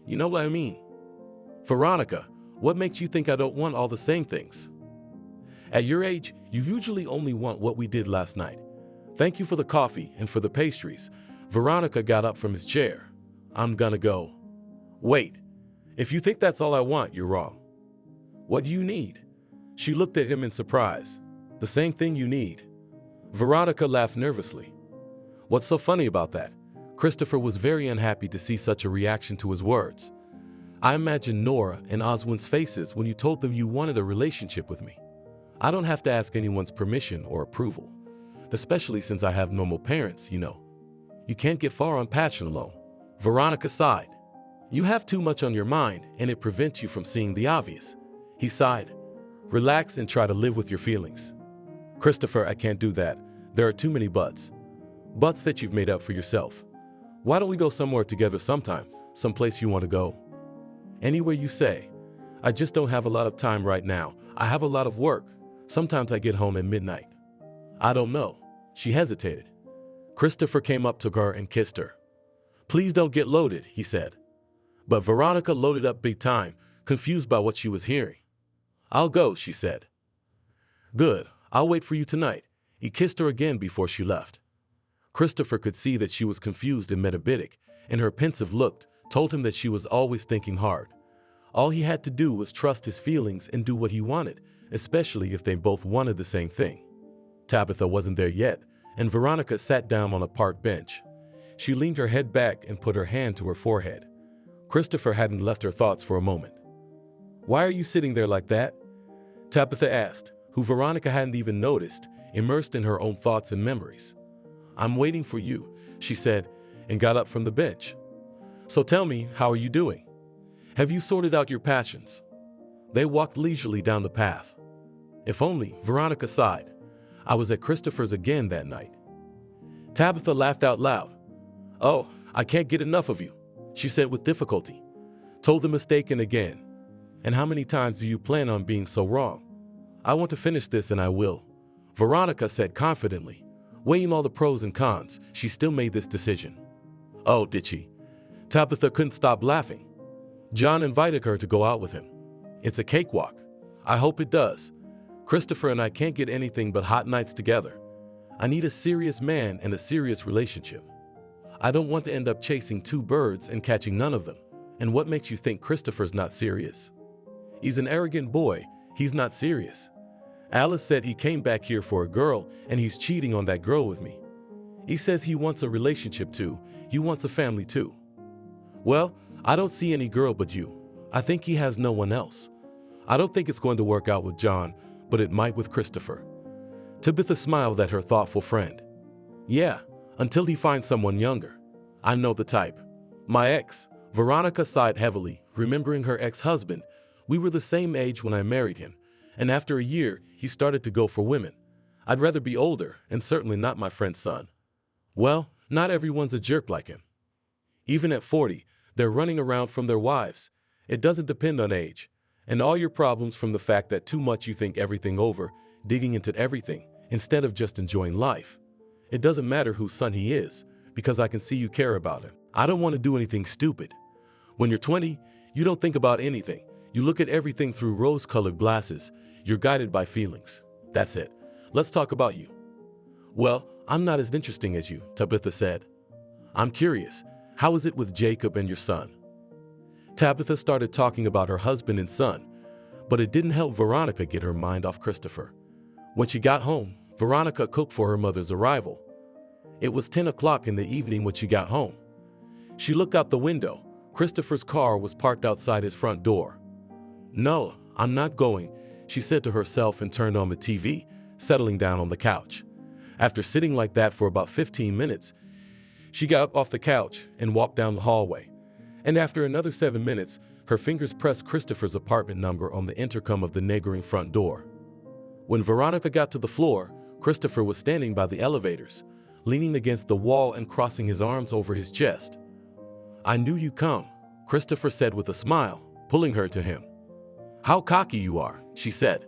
You know what I mean?" "Veronica, what makes you think I don't want all the same things? At your age, you usually only want what we did last night. Thank you for the coffee and for the pastries." Veronica got up from his chair. "I'm gonna go." "Wait, if you think that's all I want, you're wrong. What do you need?" She looked at him in surprise. "The same thing you need." Veronica laughed nervously. "What's so funny about that?" Christopher was very unhappy to see such a reaction to his words. "I imagined Nora and Oswin's faces when you told them you wanted a relationship with me. I don't have to ask anyone's permission or approval, especially since I have normal parents, you know. You can't get far on passion alone." Veronica sighed. "You have too much on your mind and it prevents you from seeing the obvious." He sighed. "Relax and try to live with your feelings." "Christopher, I can't do that. There are too many buts. Buts that you've made up for yourself. Why don't we go somewhere together sometime? Someplace you want to go?" "Anywhere you say. I just don't have a lot of time right now. I have a lot of work. Sometimes I get home at midnight." "I don't know." She hesitated. Christopher came up to her and kissed her. "Please don't get loaded," he said. But Veronica loaded up big time, confused by what she was hearing. "I'll go," she said. "Good. I'll wait for you tonight." He kissed her again before she left. Christopher could see that she was confused and metabitic, and her pensive look told him that she was always thinking hard. All he had to do was trust his feelings and do what he wanted, especially if they both wanted the same thing. Tabitha wasn't there yet, and Veronica sat down on a park bench. She leaned her head back and put her hand to her forehead. Christopher hadn't left her thoughts for a moment. "Why are you sitting there like that?" Tabitha asked, who Veronica hadn't even noticed, immersed in her own thoughts and memories. "I'm waiting for you," she said, and got up from the bench. "So tell me, how are you doing? Have you sorted out your passions?" They walked leisurely down the path. "If only," Veronica sighed. "I was at Christopher's again that night." Tabitha laughed out loud. "Oh, I can't get enough of you," she said with difficulty. "Told the mistaken again. And how many times do you plan on being so wrong?" "I want to finish this and I will," Veronica said confidently. Weighing all the pros and cons, she still made this decision. "Oh, did she?" Tabitha couldn't stop laughing. "John invited her to go out with him. It's a cakewalk. I hope it does. Christopher and I can't get anything but hot nights together. I need a serious man and a serious relationship. I don't want to end up chasing two birds and catching none of them. And what makes you think Christopher's not serious?" "He's an arrogant boy. He's not serious. Alice said he came back here for a girl and he's cheating on that girl with me. He says he wants a relationship too. He wants a family too." "Well, I don't see any girl but you. I think he has no one else. I don't think it's going to work out with John, but it might with Christopher." Tabitha smiled at her thoughtful friend. "Yeah, until he finds someone younger. I know the type. My ex." Veronica sighed heavily, remembering her ex-husband. "We were the same age when I married him, and after a year, he started to go for women. I'd rather be older, and certainly not my friend's son." "Well, not everyone's a jerk like him. Even at 40, they're running around from their wives. It doesn't depend on age. And all your problems from the fact that too much you think everything over, digging into everything, instead of just enjoying life. It doesn't matter whose son he is, because I can see you care about him. I don't want to do anything stupid. When you're 20, you don't think about anything. You look at everything through rose-colored glasses. You're guided by feelings. That's it. Let's talk about you. Well, I'm not as interesting as you, Tabitha said. I'm curious, how is it with Jacob and your son? Tabitha started talking about her husband and son, but it didn't help Veronica get her mind off Christopher. When she got home, Veronica cooked for her mother's arrival. It was 10 o'clock in the evening when she got home. She looked out the window. Christopher's car was parked outside his front door. No, I'm not going, she said to herself and turned on the TV, settling down on the couch. After sitting like that for about 15 minutes, she got up off the couch and walked down the hallway. And after another 7 minutes, her fingers pressed Christopher's apartment number on the intercom of the neighboring front door. When Veronica got to the floor, Christopher was standing by the elevators, leaning against the wall and crossing his arms over his chest. I knew you'd come, Christopher said with a smile, pulling her to him. How cocky you are, she said.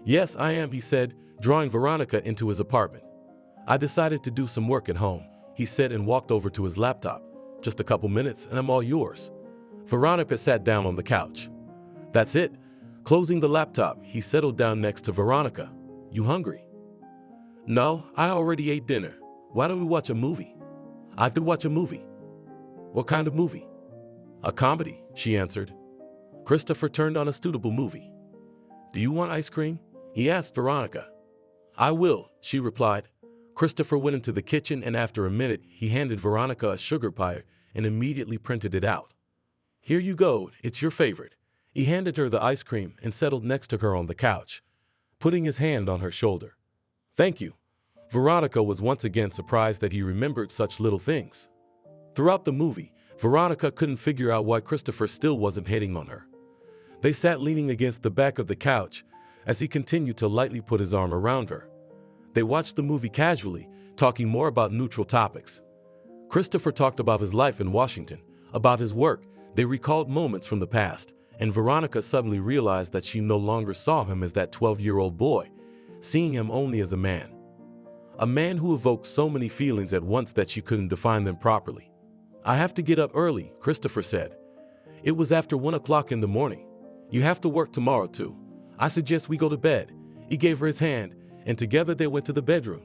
Yes, I am, he said, drawing Veronica into his apartment. I decided to do some work at home, he said and walked over to his laptop. Just a couple minutes and I'm all yours. Veronica sat down on the couch. That's it. Closing the laptop, he settled down next to Veronica. You hungry? No, I already ate dinner. Why don't we watch a movie? I could watch a movie. What kind of movie? A comedy, she answered. Christopher turned on a suitable movie. Do you want ice cream? He asked Veronica. I will, she replied. Christopher went into the kitchen and after a minute, he handed Veronica a sugar pie and immediately printed it out. Here you go, it's your favorite. He handed her the ice cream and settled next to her on the couch, putting his hand on her shoulder. Thank you. Veronica was once again surprised that he remembered such little things. Throughout the movie, Veronica couldn't figure out why Christopher still wasn't hitting on her. They sat leaning against the back of the couch as he continued to lightly put his arm around her. They watched the movie casually, talking more about neutral topics. Christopher talked about his life in Washington, about his work. They recalled moments from the past, and Veronica suddenly realized that she no longer saw him as that 12-year-old boy, seeing him only as a man. A man who evoked so many feelings at once that she couldn't define them properly. I have to get up early, Christopher said. It was after 1 o'clock in the morning. You have to work tomorrow too. I suggest we go to bed. He gave her his hand, and together they went to the bedroom.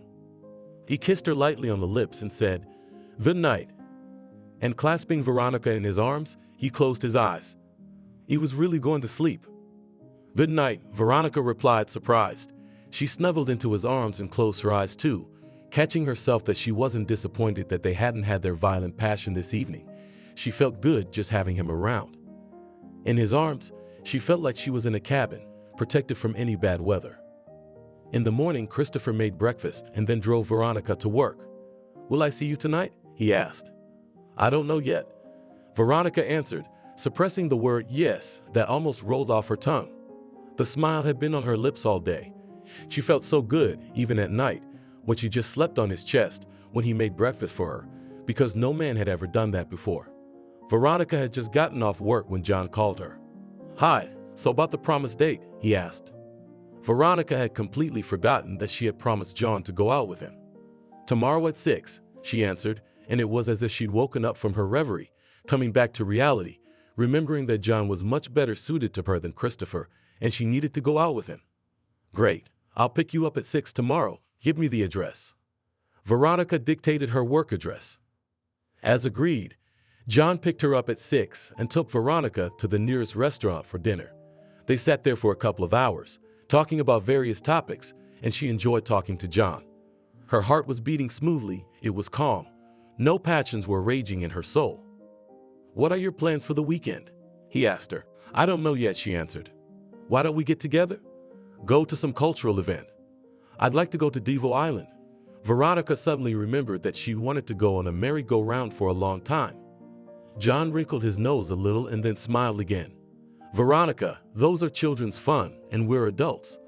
He kissed her lightly on the lips and said, Good night. And clasping Veronica in his arms, he closed his eyes. He was really going to sleep. Good night, Veronica replied, surprised. She snuggled into his arms and closed her eyes too, catching herself that she wasn't disappointed that they hadn't had their violent passion this evening. She felt good just having him around. In his arms, she felt like she was in a cabin, protected from any bad weather. In the morning, Christopher made breakfast and then drove Veronica to work. Will I see you tonight? He asked. I don't know yet. Veronica answered, suppressing the word yes that almost rolled off her tongue. The smile had been on her lips all day. She felt so good, even at night, when she just slept on his chest when he made breakfast for her, because no man had ever done that before. Veronica had just gotten off work when John called her. Hi, so about the promised date, he asked. Veronica had completely forgotten that she had promised John to go out with him. Tomorrow at 6, she answered, and it was as if she'd woken up from her reverie, coming back to reality, remembering that John was much better suited to her than Christopher, and she needed to go out with him. Great, I'll pick you up at 6 tomorrow. Give me the address. Veronica dictated her work address. As agreed, John picked her up at 6 and took Veronica to the nearest restaurant for dinner. They sat there for a couple of hours, talking about various topics, and she enjoyed talking to John. Her heart was beating smoothly, it was calm. No passions were raging in her soul. What are your plans for the weekend? He asked her. I don't know yet, she answered. Why don't we get together? Go to some cultural event. I'd like to go to Devo Island. Veronica suddenly remembered that she wanted to go on a merry-go-round for a long time. John wrinkled his nose a little and then smiled again. Veronica, those are children's fun, and we're adults.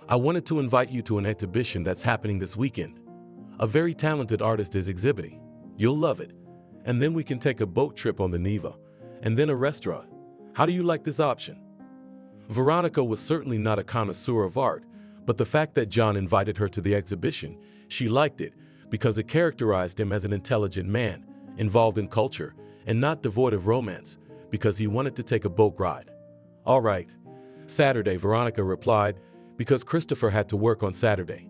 I wanted to invite you to an exhibition that's happening this weekend. A very talented artist is exhibiting. You'll love it. And then we can take a boat trip on the Neva, and then a restaurant. How do you like this option? Veronica was certainly not a connoisseur of art, but the fact that John invited her to the exhibition, she liked it because it characterized him as an intelligent man, involved in culture, and not devoid of romance, because he wanted to take a boat ride. All right. Saturday, Veronica replied, because Christopher had to work on Saturday.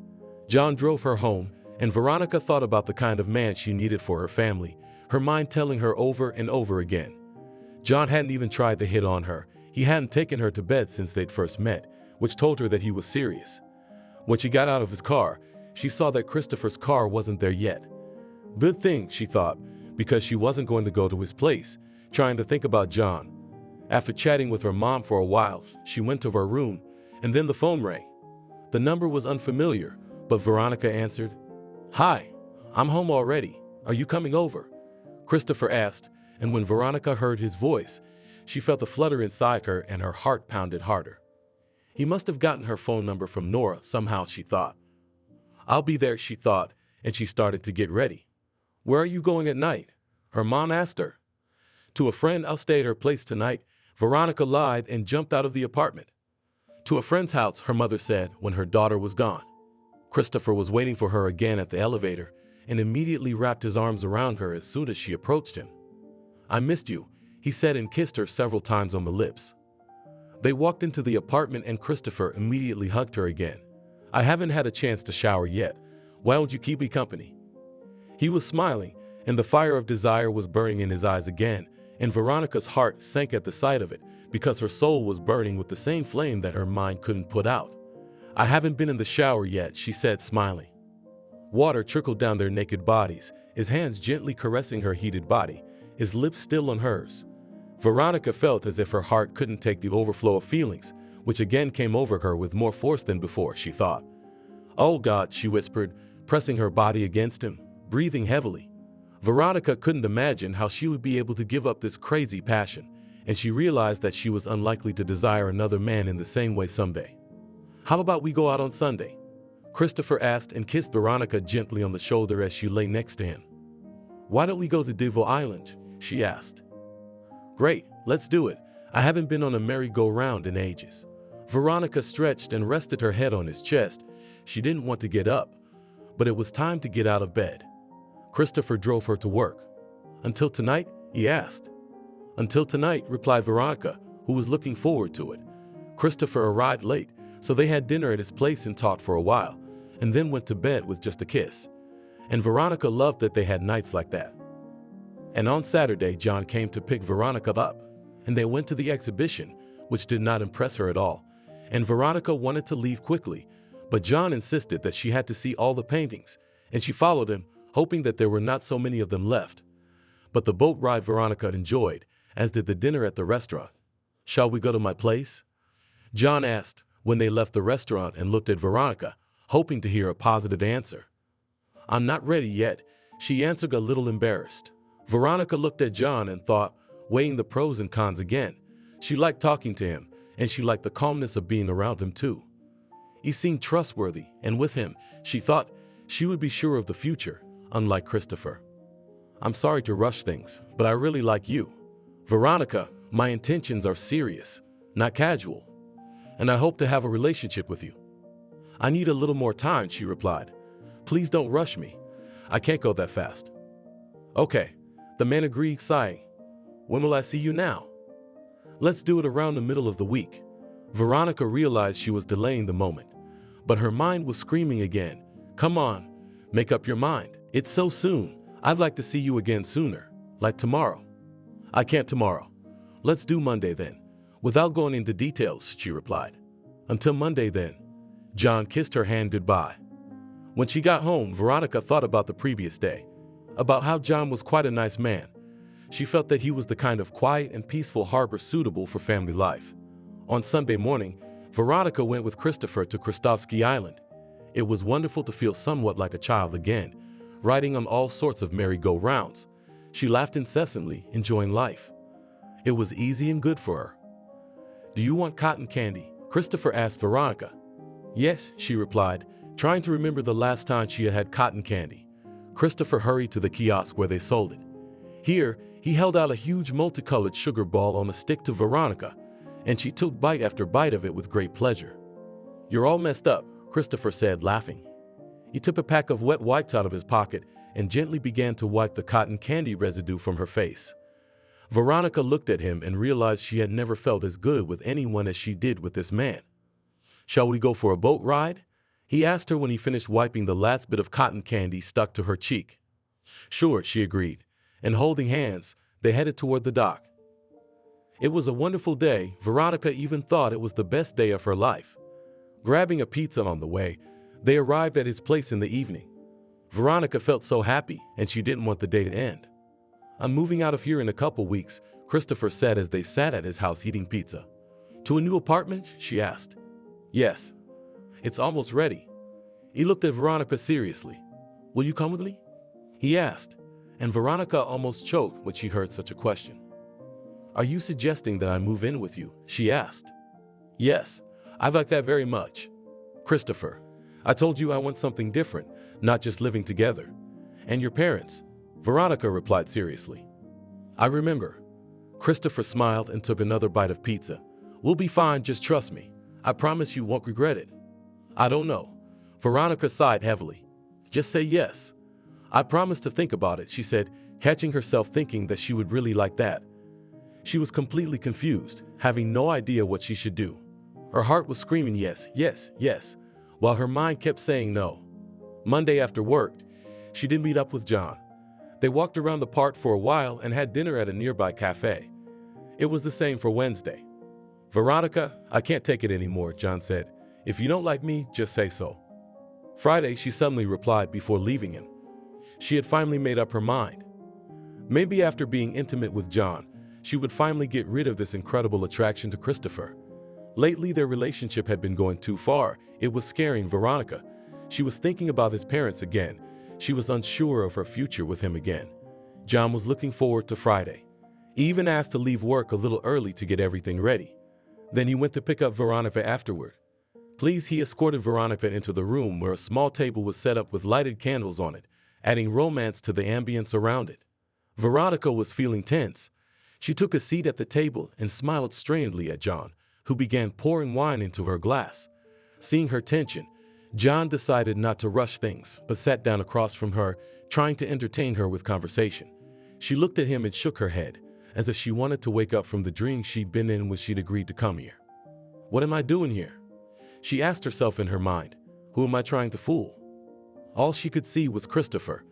John drove her home, and Veronica thought about the kind of man she needed for her family, her mind telling her over and over again. John hadn't even tried to hit on her. He hadn't taken her to bed since they'd first met, which told her that he was serious. When she got out of his car, she saw that Christopher's car wasn't there yet. Good thing, she thought, because she wasn't going to go to his place, trying to think about John. After chatting with her mom for a while, she went to her room, and then the phone rang. The number was unfamiliar, but Veronica answered. "Hi, I'm home already. Are you coming over?" Christopher asked, and when Veronica heard his voice, she felt a flutter inside her and her heart pounded harder. He must have gotten her phone number from Nora somehow, she thought. "I'll be there," she thought, and she started to get ready. "Where are you going at night?" her mom asked her. "To a friend. I'll stay at her place tonight," Veronica lied and jumped out of the apartment. "To a friend's house," her mother said when her daughter was gone. Christopher was waiting for her again at the elevator and immediately wrapped his arms around her as soon as she approached him. "I missed you," he said and kissed her several times on the lips. They walked into the apartment and Christopher immediately hugged her again. "I haven't had a chance to shower yet. Why don't you keep me company?" He was smiling, and the fire of desire was burning in his eyes again, and Veronica's heart sank at the sight of it because her soul was burning with the same flame that her mind couldn't put out. "I haven't been in the shower yet," she said, smiling. Water trickled down their naked bodies, his hands gently caressing her heated body, his lips still on hers. Veronica felt as if her heart couldn't take the overflow of feelings, which again came over her with more force than before, she thought. "Oh God," she whispered, pressing her body against him, breathing heavily. Veronica couldn't imagine how she would be able to give up this crazy passion, and she realized that she was unlikely to desire another man in the same way someday. "How about we go out on Sunday?" Christopher asked and kissed Veronica gently on the shoulder as she lay next to him. "Why don't we go to Devil Island?" she asked. "Great, let's do it. I haven't been on a merry-go-round in ages." Veronica stretched and rested her head on his chest. She didn't want to get up, but it was time to get out of bed. Christopher drove her to work. "Until tonight?" he asked. "Until tonight," replied Veronica, who was looking forward to it. Christopher arrived late, so they had dinner at his place and talked for a while, and then went to bed with just a kiss. And Veronica loved that they had nights like that. And on Saturday, John came to pick Veronica up, and they went to the exhibition, which did not impress her at all, and Veronica wanted to leave quickly, but John insisted that she had to see all the paintings, and she followed him, hoping that there were not so many of them left. But the boat ride Veronica enjoyed, as did the dinner at the restaurant. "Shall we go to my place?" John asked when they left the restaurant and looked at Veronica, hoping to hear a positive answer. "I'm not ready yet," she answered, a little embarrassed. Veronica looked at John and thought, weighing the pros and cons again. She liked talking to him, and she liked the calmness of being around him too. He seemed trustworthy, and with him, she thought, she would be sure of the future, unlike Christopher. "I'm sorry to rush things, but I really like you. Veronica, my intentions are serious, not casual, and I hope to have a relationship with you." "I need a little more time," she replied. "Please don't rush me. I can't go that fast." "Okay," the man agreed, sighing. "When will I see you now?" "Let's do it around the middle of the week." Veronica realized she was delaying the moment, but her mind was screaming again. "Come on, make up your mind. It's so soon. I'd like to see you again sooner, like tomorrow." "I can't tomorrow. Let's do Monday then." Without going into details, she replied. "Until Monday then." John kissed her hand goodbye. When she got home, Veronica thought about the previous day, about how John was quite a nice man. She felt that he was the kind of quiet and peaceful harbor suitable for family life. On Sunday morning, Veronica went with Christopher to Krastovsky Island. It was wonderful to feel somewhat like a child again, riding on all sorts of merry-go-rounds. She laughed incessantly, enjoying life. It was easy and good for her. "Do you want cotton candy?" Christopher asked Veronica. "Yes," she replied, trying to remember the last time she had had cotton candy. Christopher hurried to the kiosk where they sold it. Here, he held out a huge multicolored sugar ball on a stick to Veronica, and she took bite after bite of it with great pleasure. "You're all messed up," Christopher said, laughing. He took a pack of wet wipes out of his pocket and gently began to wipe the cotton candy residue from her face. Veronica looked at him and realized she had never felt as good with anyone as she did with this man. "Shall we go for a boat ride?" he asked her when he finished wiping the last bit of cotton candy stuck to her cheek. Sure, she agreed, and holding hands, they headed toward the dock. It was a wonderful day. Veronica even thought it was the best day of her life. Grabbing a pizza on the way, they arrived at his place in the evening. Veronica felt so happy, and she didn't want the day to end. "I'm moving out of here in a couple weeks," Christopher said as they sat at his house eating pizza. "To a new apartment?" she asked. "Yes. It's almost ready." He looked at Veronica seriously. "Will you come with me?" he asked, and Veronica almost choked when she heard such a question. "Are you suggesting that I move in with you?" she asked. "Yes, I'd like that very much. Christopher, I told you I want something different, not just living together. And your parents?" Veronica replied seriously. "I remember." Christopher smiled and took another bite of pizza. "We'll be fine, just trust me. I promise you won't regret it." "I don't know." Veronica sighed heavily. "Just say yes." "I promise to think about it," she said, catching herself thinking that she would really like that. She was completely confused, having no idea what she should do. Her heart was screaming yes, yes, yes, while her mind kept saying no. Monday after work, she did meet up with John. They walked around the park for a while and had dinner at a nearby cafe. It was the same for Wednesday. "Veronica, I can't take it anymore," John said. "If you don't like me, just say so." Friday, she suddenly replied before leaving him. She had finally made up her mind. Maybe after being intimate with John, she would finally get rid of this incredible attraction to Christopher. Lately, their relationship had been going too far. It was scaring Veronica. She was thinking about his parents again. She was unsure of her future with him again. John was looking forward to Friday. He even asked to leave work a little early to get everything ready. Then he went to pick up Veronica afterward. Please, he escorted Veronica into the room where a small table was set up with lighted candles on it, adding romance to the ambience around it. Veronica was feeling tense. She took a seat at the table and smiled strangely at John, who began pouring wine into her glass. Seeing her tension, John decided not to rush things, but sat down across from her, trying to entertain her with conversation. She looked at him and shook her head, as if she wanted to wake up from the dream she'd been in when she'd agreed to come here. "What am I doing here?" she asked herself in her mind. "Who am I trying to fool?" All she could see was Christopher.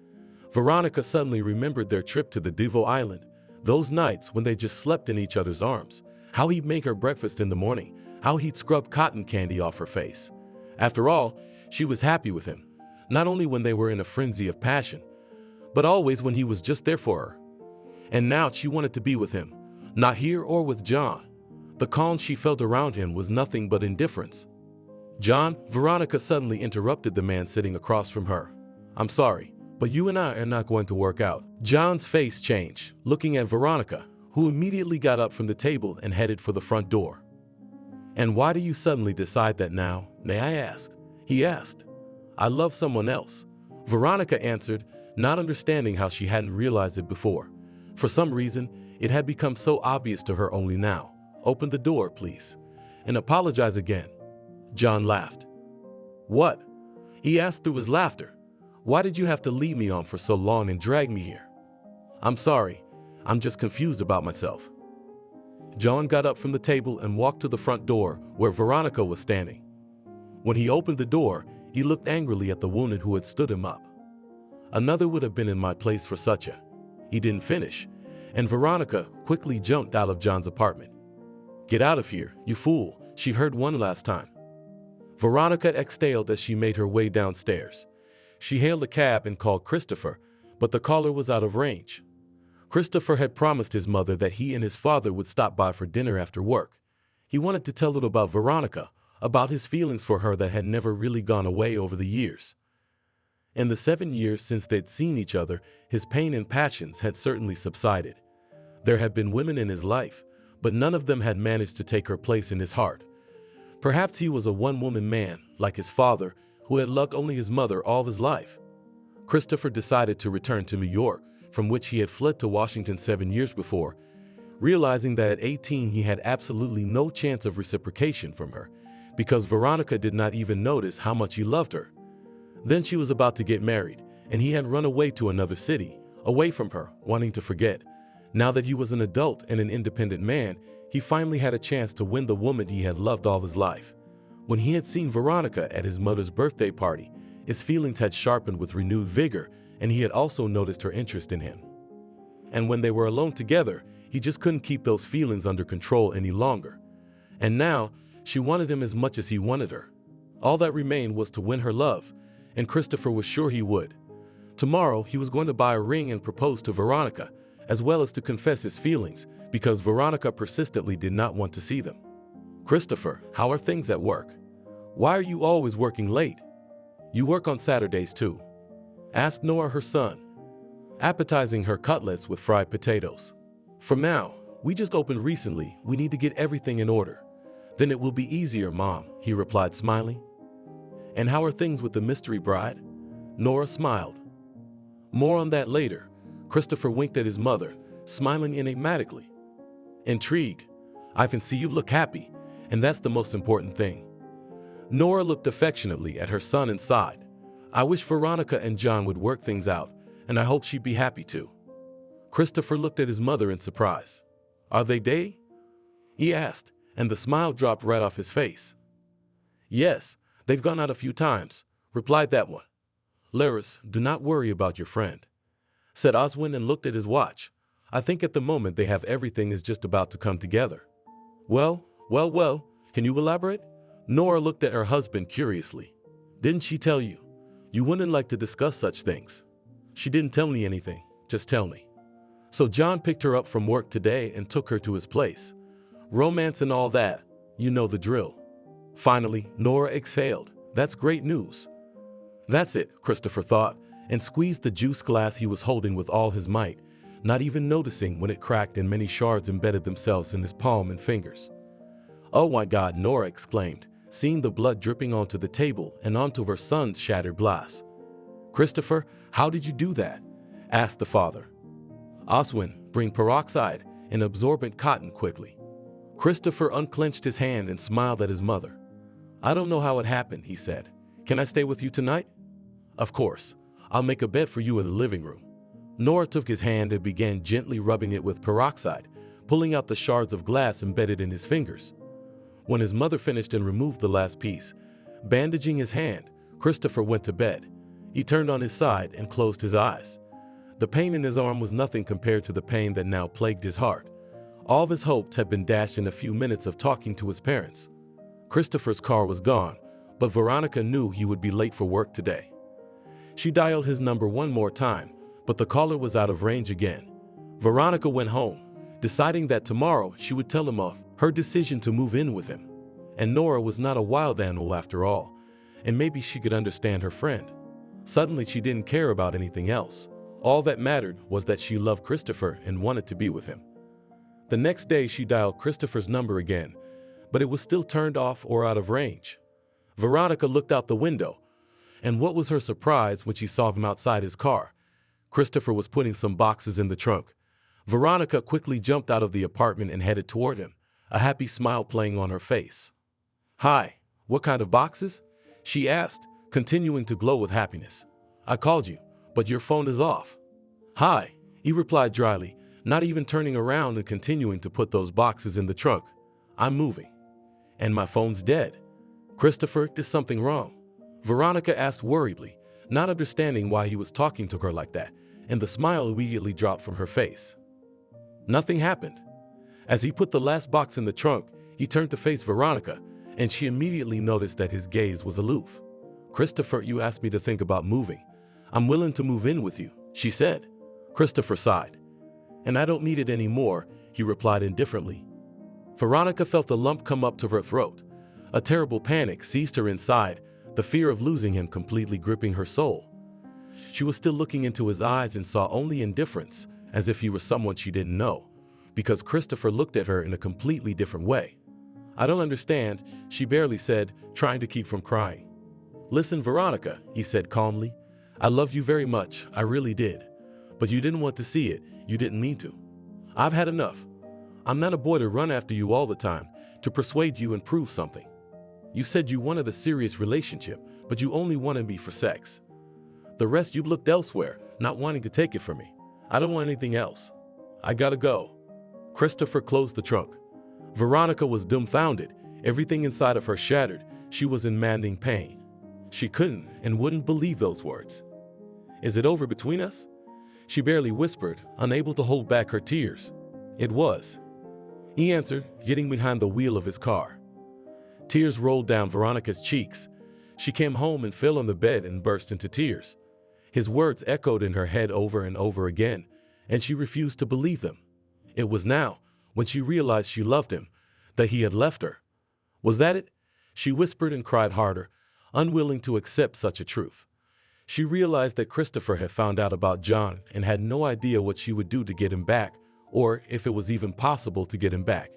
Veronica suddenly remembered their trip to the Devo Island, those nights when they just slept in each other's arms, how he'd make her breakfast in the morning, how he'd scrub cotton candy off her face. After all, she was happy with him, not only when they were in a frenzy of passion, but always when he was just there for her. And now she wanted to be with him, not here or with John. The calm she felt around him was nothing but indifference. "John," Veronica suddenly interrupted the man sitting across from her. "I'm sorry, but you and I are not going to work out." John's face changed, looking at Veronica, who immediately got up from the table and headed for the front door. "And why do you suddenly decide that now, may I ask?" he asked. "I love someone else," Veronica answered, not understanding how she hadn't realized it before. For some reason, it had become so obvious to her only now. "Open the door, please, and apologize again." John laughed. "What?" he asked through his laughter. "Why did you have to leave me on for so long and drag me here?" "I'm sorry. I'm just confused about myself." John got up from the table and walked to the front door where Veronica was standing. When he opened the door, he looked angrily at the woman who had stood him up. "Another would have been in my place for such a..." He didn't finish, and Veronica quickly jumped out of John's apartment. "Get out of here, you fool," she heard one last time. Veronica exhaled as she made her way downstairs. She hailed a cab and called Christopher, but the caller was out of range. Christopher had promised his mother that he and his father would stop by for dinner after work. He wanted to tell her about Veronica, about his feelings for her that had never really gone away over the years. In the 7 years since they'd seen each other, his pain and passions had certainly subsided. There had been women in his life, but none of them had managed to take her place in his heart. Perhaps he was a one-woman man, like his father, who had loved only his mother all his life. Christopher decided to return to New York, from which he had fled to Washington 7 years before, realizing that at 18 he had absolutely no chance of reciprocation from her, because Veronica did not even notice how much he loved her. Then she was about to get married, and he had run away to another city, away from her, wanting to forget. Now that he was an adult and an independent man, he finally had a chance to win the woman he had loved all his life. When he had seen Veronica at his mother's birthday party, his feelings had sharpened with renewed vigor, and he had also noticed her interest in him. And when they were alone together, he just couldn't keep those feelings under control any longer. And now, she wanted him as much as he wanted her. All that remained was to win her love, and Christopher was sure he would. Tomorrow, he was going to buy a ring and propose to Veronica, as well as to confess his feelings, because Veronica persistently did not want to see them. "Christopher, how are things at work? Why are you always working late? You work on Saturdays too?" asked Nora her son, appetizing her cutlets with fried potatoes. "From now, we just opened recently. We need to get everything in order. Then it will be easier, Mom," he replied, smiling. "And how are things with the mystery bride?" Nora smiled. More on that later. Christopher winked at his mother, smiling enigmatically. "Intrigued? I can see you look happy, and that's the most important thing." Nora looked affectionately at her son and sighed. "I wish Veronica and John would work things out, and I hope she'd be happy too." Christopher looked at his mother in surprise. "Are they gay?" he asked, and the smile dropped right off his face. "Yes, they've gone out a few times," replied that one. "Laris, do not worry about your friend," said Oswin, and looked at his watch. "I think at the moment they have everything is just about to come together." Well, can you elaborate?" Nora looked at her husband curiously. "Didn't she tell you? You wouldn't like to discuss such things." "She didn't tell me anything, just tell me." "So John picked her up from work today and took her to his place. Romance and all that, you know the drill." Finally, Nora exhaled. "That's great news." "That's it," Christopher thought, and squeezed the juice glass he was holding with all his might, not even noticing when it cracked and many shards embedded themselves in his palm and fingers. "Oh my God," Nora exclaimed, seeing the blood dripping onto the table and onto her son's shattered glass. "Christopher, how did you do that?" asked the father. "Oswin, bring peroxide and absorbent cotton quickly." Christopher unclenched his hand and smiled at his mother. "I don't know how it happened," he said. "Can I stay with you tonight?" "Of course. I'll make a bed for you in the living room." Nora took his hand and began gently rubbing it with peroxide, pulling out the shards of glass embedded in his fingers. When his mother finished and removed the last piece, bandaging his hand, Christopher went to bed. He turned on his side and closed his eyes. The pain in his arm was nothing compared to the pain that now plagued his heart. All of his hopes had been dashed in a few minutes of talking to his parents. Christopher's car was gone, but Veronica knew he would be late for work today. She dialed his number one more time, but the caller was out of range again. Veronica went home, deciding that tomorrow she would tell him of her decision to move in with him. And Nora was not a wild animal after all, and maybe she could understand her friend. Suddenly she didn't care about anything else. All that mattered was that she loved Christopher and wanted to be with him. The next day she dialed Christopher's number again, but it was still turned off or out of range. Veronica looked out the window, and what was her surprise when she saw him outside his car. Christopher was putting some boxes in the trunk. Veronica quickly jumped out of the apartment and headed toward him, a happy smile playing on her face. "Hi, what kind of boxes?" she asked, continuing to glow with happiness. "I called you, but your phone is off." "Hi," he replied dryly, not even turning around and continuing to put those boxes in the trunk. "I'm moving. And my phone's dead." "Christopher, is something wrong?" Veronica asked worriedly, not understanding why he was talking to her like that, and the smile immediately dropped from her face. Nothing happened. As he put the last box in the trunk, he turned to face Veronica, and she immediately noticed that his gaze was aloof. "Christopher, you asked me to think about moving. I'm willing to move in with you," she said. Christopher sighed. "And I don't need it anymore," he replied indifferently. Veronica felt a lump come up to her throat. A terrible panic seized her inside, the fear of losing him completely gripping her soul. She was still looking into his eyes and saw only indifference, as if he was someone she didn't know, because Christopher looked at her in a completely different way. "I don't understand," she barely said, trying to keep from crying. "Listen, Veronica," he said calmly. "I love you very much, I really did. But you didn't want to see it, you didn't mean to. I've had enough. I'm not a boy to run after you all the time, to persuade you and prove something. You said you wanted a serious relationship, but you only wanted me for sex. The rest you looked elsewhere, not wanting to take it from me. I don't want anything else. I gotta go." Christopher closed the trunk. Veronica was dumbfounded, everything inside of her shattered. She was in maddening pain. She couldn't and wouldn't believe those words. "Is it over between us?" She barely whispered, unable to hold back her tears. "It was," he answered, getting behind the wheel of his car. Tears rolled down Veronica's cheeks. She came home and fell on the bed and burst into tears. His words echoed in her head over and over again, and she refused to believe them. It was now, when she realized she loved him, that he had left her. Was that it? She whispered and cried harder, unwilling to accept such a truth. She realized that Christopher had found out about John and had no idea what she would do to get him back, or if it was even possible to get him back.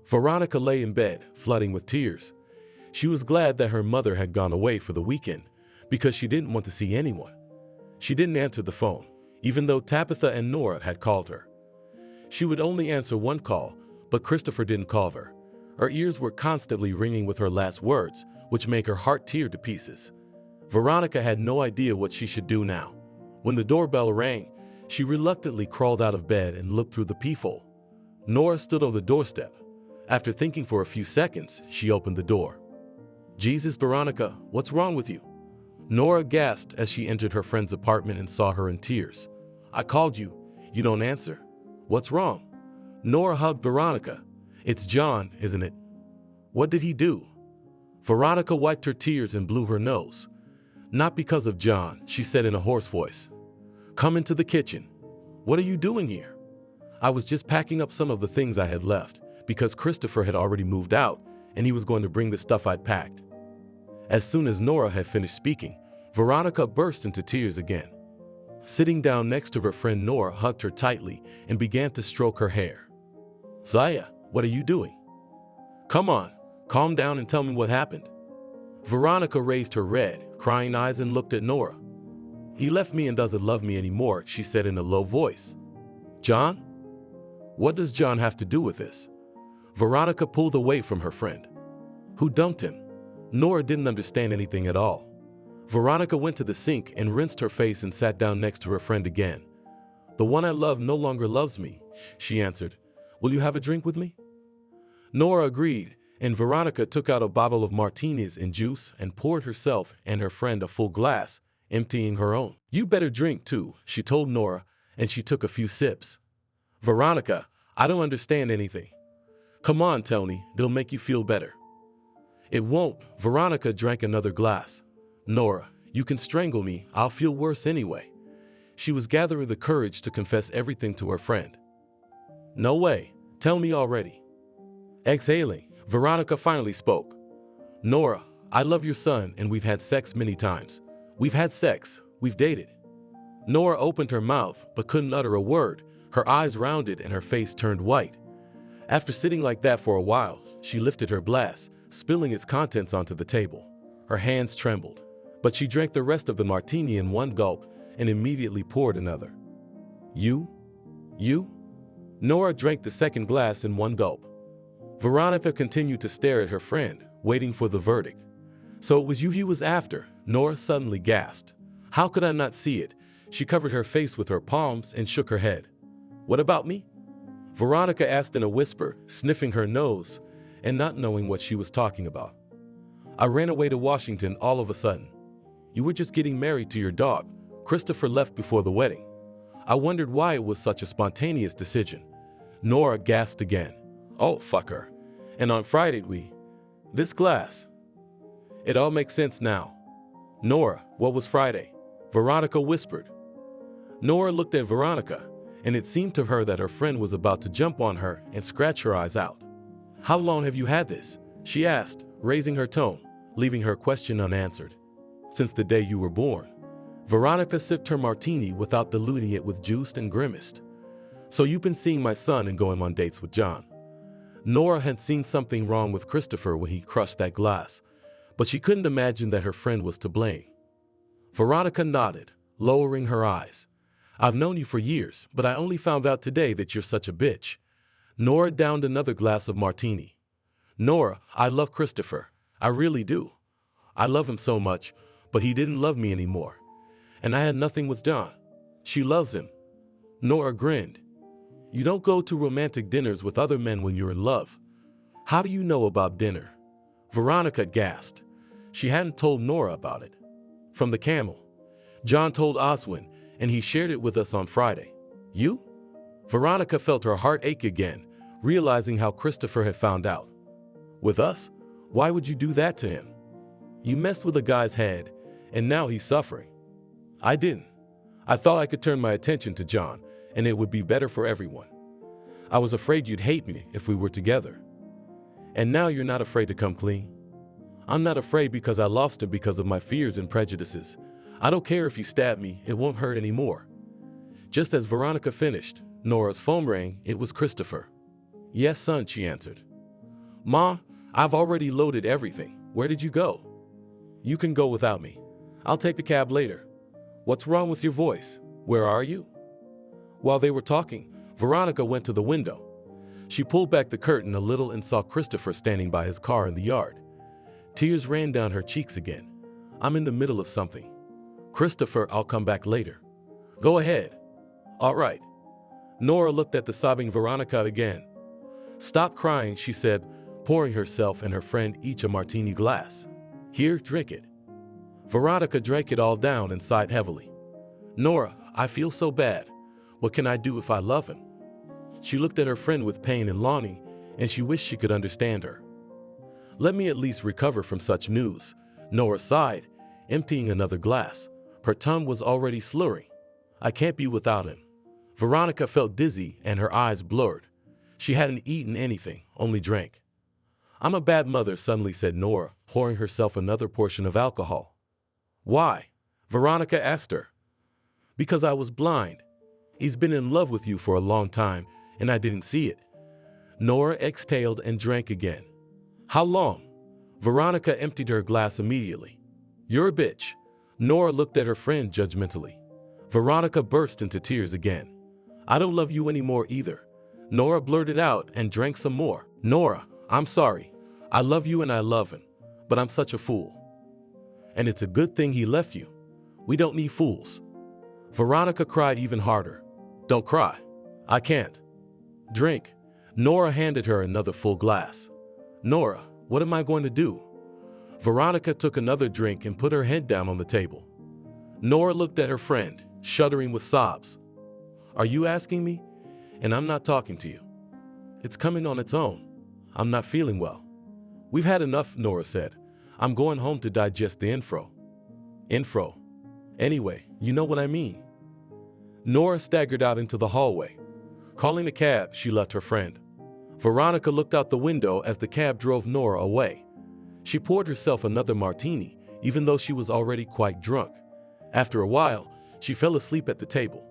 Veronica lay in bed, flooding with tears. She was glad that her mother had gone away for the weekend, because she didn't want to see anyone. She didn't answer the phone, even though Tabitha and Nora had called her. She would only answer one call, but Christopher didn't call her. Her ears were constantly ringing with her last words, which made her heart tear to pieces. Veronica had no idea what she should do now. When the doorbell rang, she reluctantly crawled out of bed and looked through the peephole. Nora stood on the doorstep. After thinking for a few seconds, she opened the door. "Jesus, Veronica, what's wrong with you?" Nora gasped as she entered her friend's apartment and saw her in tears. "I called you. You don't answer. What's wrong?" Nora hugged Veronica. "It's John, isn't it?" "What did he do?" Veronica wiped her tears and blew her nose. "Not because of John," she said in a hoarse voice. "Come into the kitchen." "What are you doing here?" "I was just packing up some of the things I had left, because Christopher had already moved out, and he was going to bring the stuff I'd packed." As soon as Nora had finished speaking, Veronica burst into tears again. Sitting down next to her friend, Nora hugged her tightly and began to stroke her hair. "Zaya, what are you doing? Come on, calm down and tell me what happened." Veronica raised her red, crying eyes and looked at Nora. "He left me and doesn't love me anymore," she said in a low voice. "John? What does John have to do with this?" Veronica pulled away from her friend. "Who dumped him?" Nora didn't understand anything at all. Veronica went to the sink and rinsed her face and sat down next to her friend again. "The one I love no longer loves me," she answered. "Will you have a drink with me?" Nora agreed, and Veronica took out a bottle of martinis and juice and poured herself and her friend a full glass, emptying her own. "You better drink too," she told Nora, and she took a few sips. "Veronica, I don't understand anything." "Come on, Tony, it'll make you feel better." "It won't." Veronica drank another glass. "Nora, you can strangle me, I'll feel worse anyway." She was gathering the courage to confess everything to her friend. "No way, tell me already." Exhaling, Veronica finally spoke. "Nora, I love your son and we've had sex many times. We've had sex, we've dated." Nora opened her mouth but couldn't utter a word. Her eyes rounded and her face turned white. After sitting like that for a while, she lifted her glass, spilling its contents onto the table. Her hands trembled, but she drank the rest of the martini in one gulp and immediately poured another. You? Nora drank the second glass in one gulp. Veronica continued to stare at her friend, waiting for the verdict. "So it was you he was after?" Nora suddenly gasped. "How could I not see it?" She covered her face with her palms and shook her head. "What about me?" Veronica asked in a whisper, sniffing her nose and not knowing what she was talking about. "I ran away to Washington all of a sudden. You were just getting married to your dog. Christopher left before the wedding. I wondered why it was such a spontaneous decision." Nora gasped again. "Oh, fuck her. And on Friday this glass." "It all makes sense now." "Nora, what was Friday?" Veronica whispered. Nora looked at Veronica, and it seemed to her that her friend was about to jump on her and scratch her eyes out. "How long have you had this?" she asked, raising her tone, leaving her question unanswered. "Since the day you were born." Veronica sipped her martini without diluting it with juice and grimaced. "So you've been seeing my son and going on dates with John." Nora had seen something wrong with Christopher when he crushed that glass, but she couldn't imagine that her friend was to blame. Veronica nodded, lowering her eyes. "I've known you for years, but I only found out today that you're such a bitch." Nora downed another glass of martini. "Nora, I love Christopher. I really do. I love him so much, but he didn't love me anymore. And I had nothing with John. She loves him." Nora grinned. "You don't go to romantic dinners with other men when you're in love. How do you know about dinner?" Veronica gasped. She hadn't told Nora about it. From the camel. John told Oswin, and he shared it with us on Friday. You? Veronica felt her heart ache again, realizing how Christopher had found out. With us? Why would you do that to him? You messed with a guy's head, and now he's suffering. I didn't. I thought I could turn my attention to John, and it would be better for everyone. I was afraid you'd hate me if we were together. And now you're not afraid to come clean? I'm not afraid because I lost him because of my fears and prejudices. I don't care if you stab me, it won't hurt anymore. Just as Veronica finished, Nora's phone rang. It was Christopher. Yes, son, she answered. Ma, I've already loaded everything. Where did you go? You can go without me. I'll take the cab later. What's wrong with your voice? Where are you? While they were talking, Veronica went to the window. She pulled back the curtain a little and saw Christopher standing by his car in the yard. Tears ran down her cheeks again. I'm in the middle of something. Christopher, I'll come back later. Go ahead. All right. Nora looked at the sobbing Veronica again. Stop crying, she said, pouring herself and her friend each a martini glass. Here, drink it. Veronica drank it all down and sighed heavily. Nora, I feel so bad. What can I do if I love him? She looked at her friend with pain and longing, and she wished she could understand her. Let me at least recover from such news, Nora sighed, emptying another glass. Her tongue was already slurring. I can't be without him. Veronica felt dizzy and her eyes blurred. She hadn't eaten anything, only drank. I'm a bad mother, suddenly said Nora, pouring herself another portion of alcohol. Why? Veronica asked her. Because I was blind. He's been in love with you for a long time, and I didn't see it. Nora exhaled and drank again. How long? Veronica emptied her glass immediately. You're a bitch. Nora looked at her friend judgmentally. Veronica burst into tears again. I don't love you anymore either. Nora blurted out and drank some more. Nora, I'm sorry. I love you and I love him, but I'm such a fool. And it's a good thing he left you. We don't need fools. Veronica cried even harder. Don't cry. I can't. Drink. Nora handed her another full glass. Nora, what am I going to do? Veronica took another drink and put her head down on the table. Nora looked at her friend, shuddering with sobs. Are you asking me? And I'm not talking to you. It's coming on its own. I'm not feeling well. We've had enough, Nora said. I'm going home to digest the info. Info. Anyway, you know what I mean. Nora staggered out into the hallway. Calling a cab, she left her friend. Veronica looked out the window as the cab drove Nora away. She poured herself another martini, even though she was already quite drunk. After a while, she fell asleep at the table.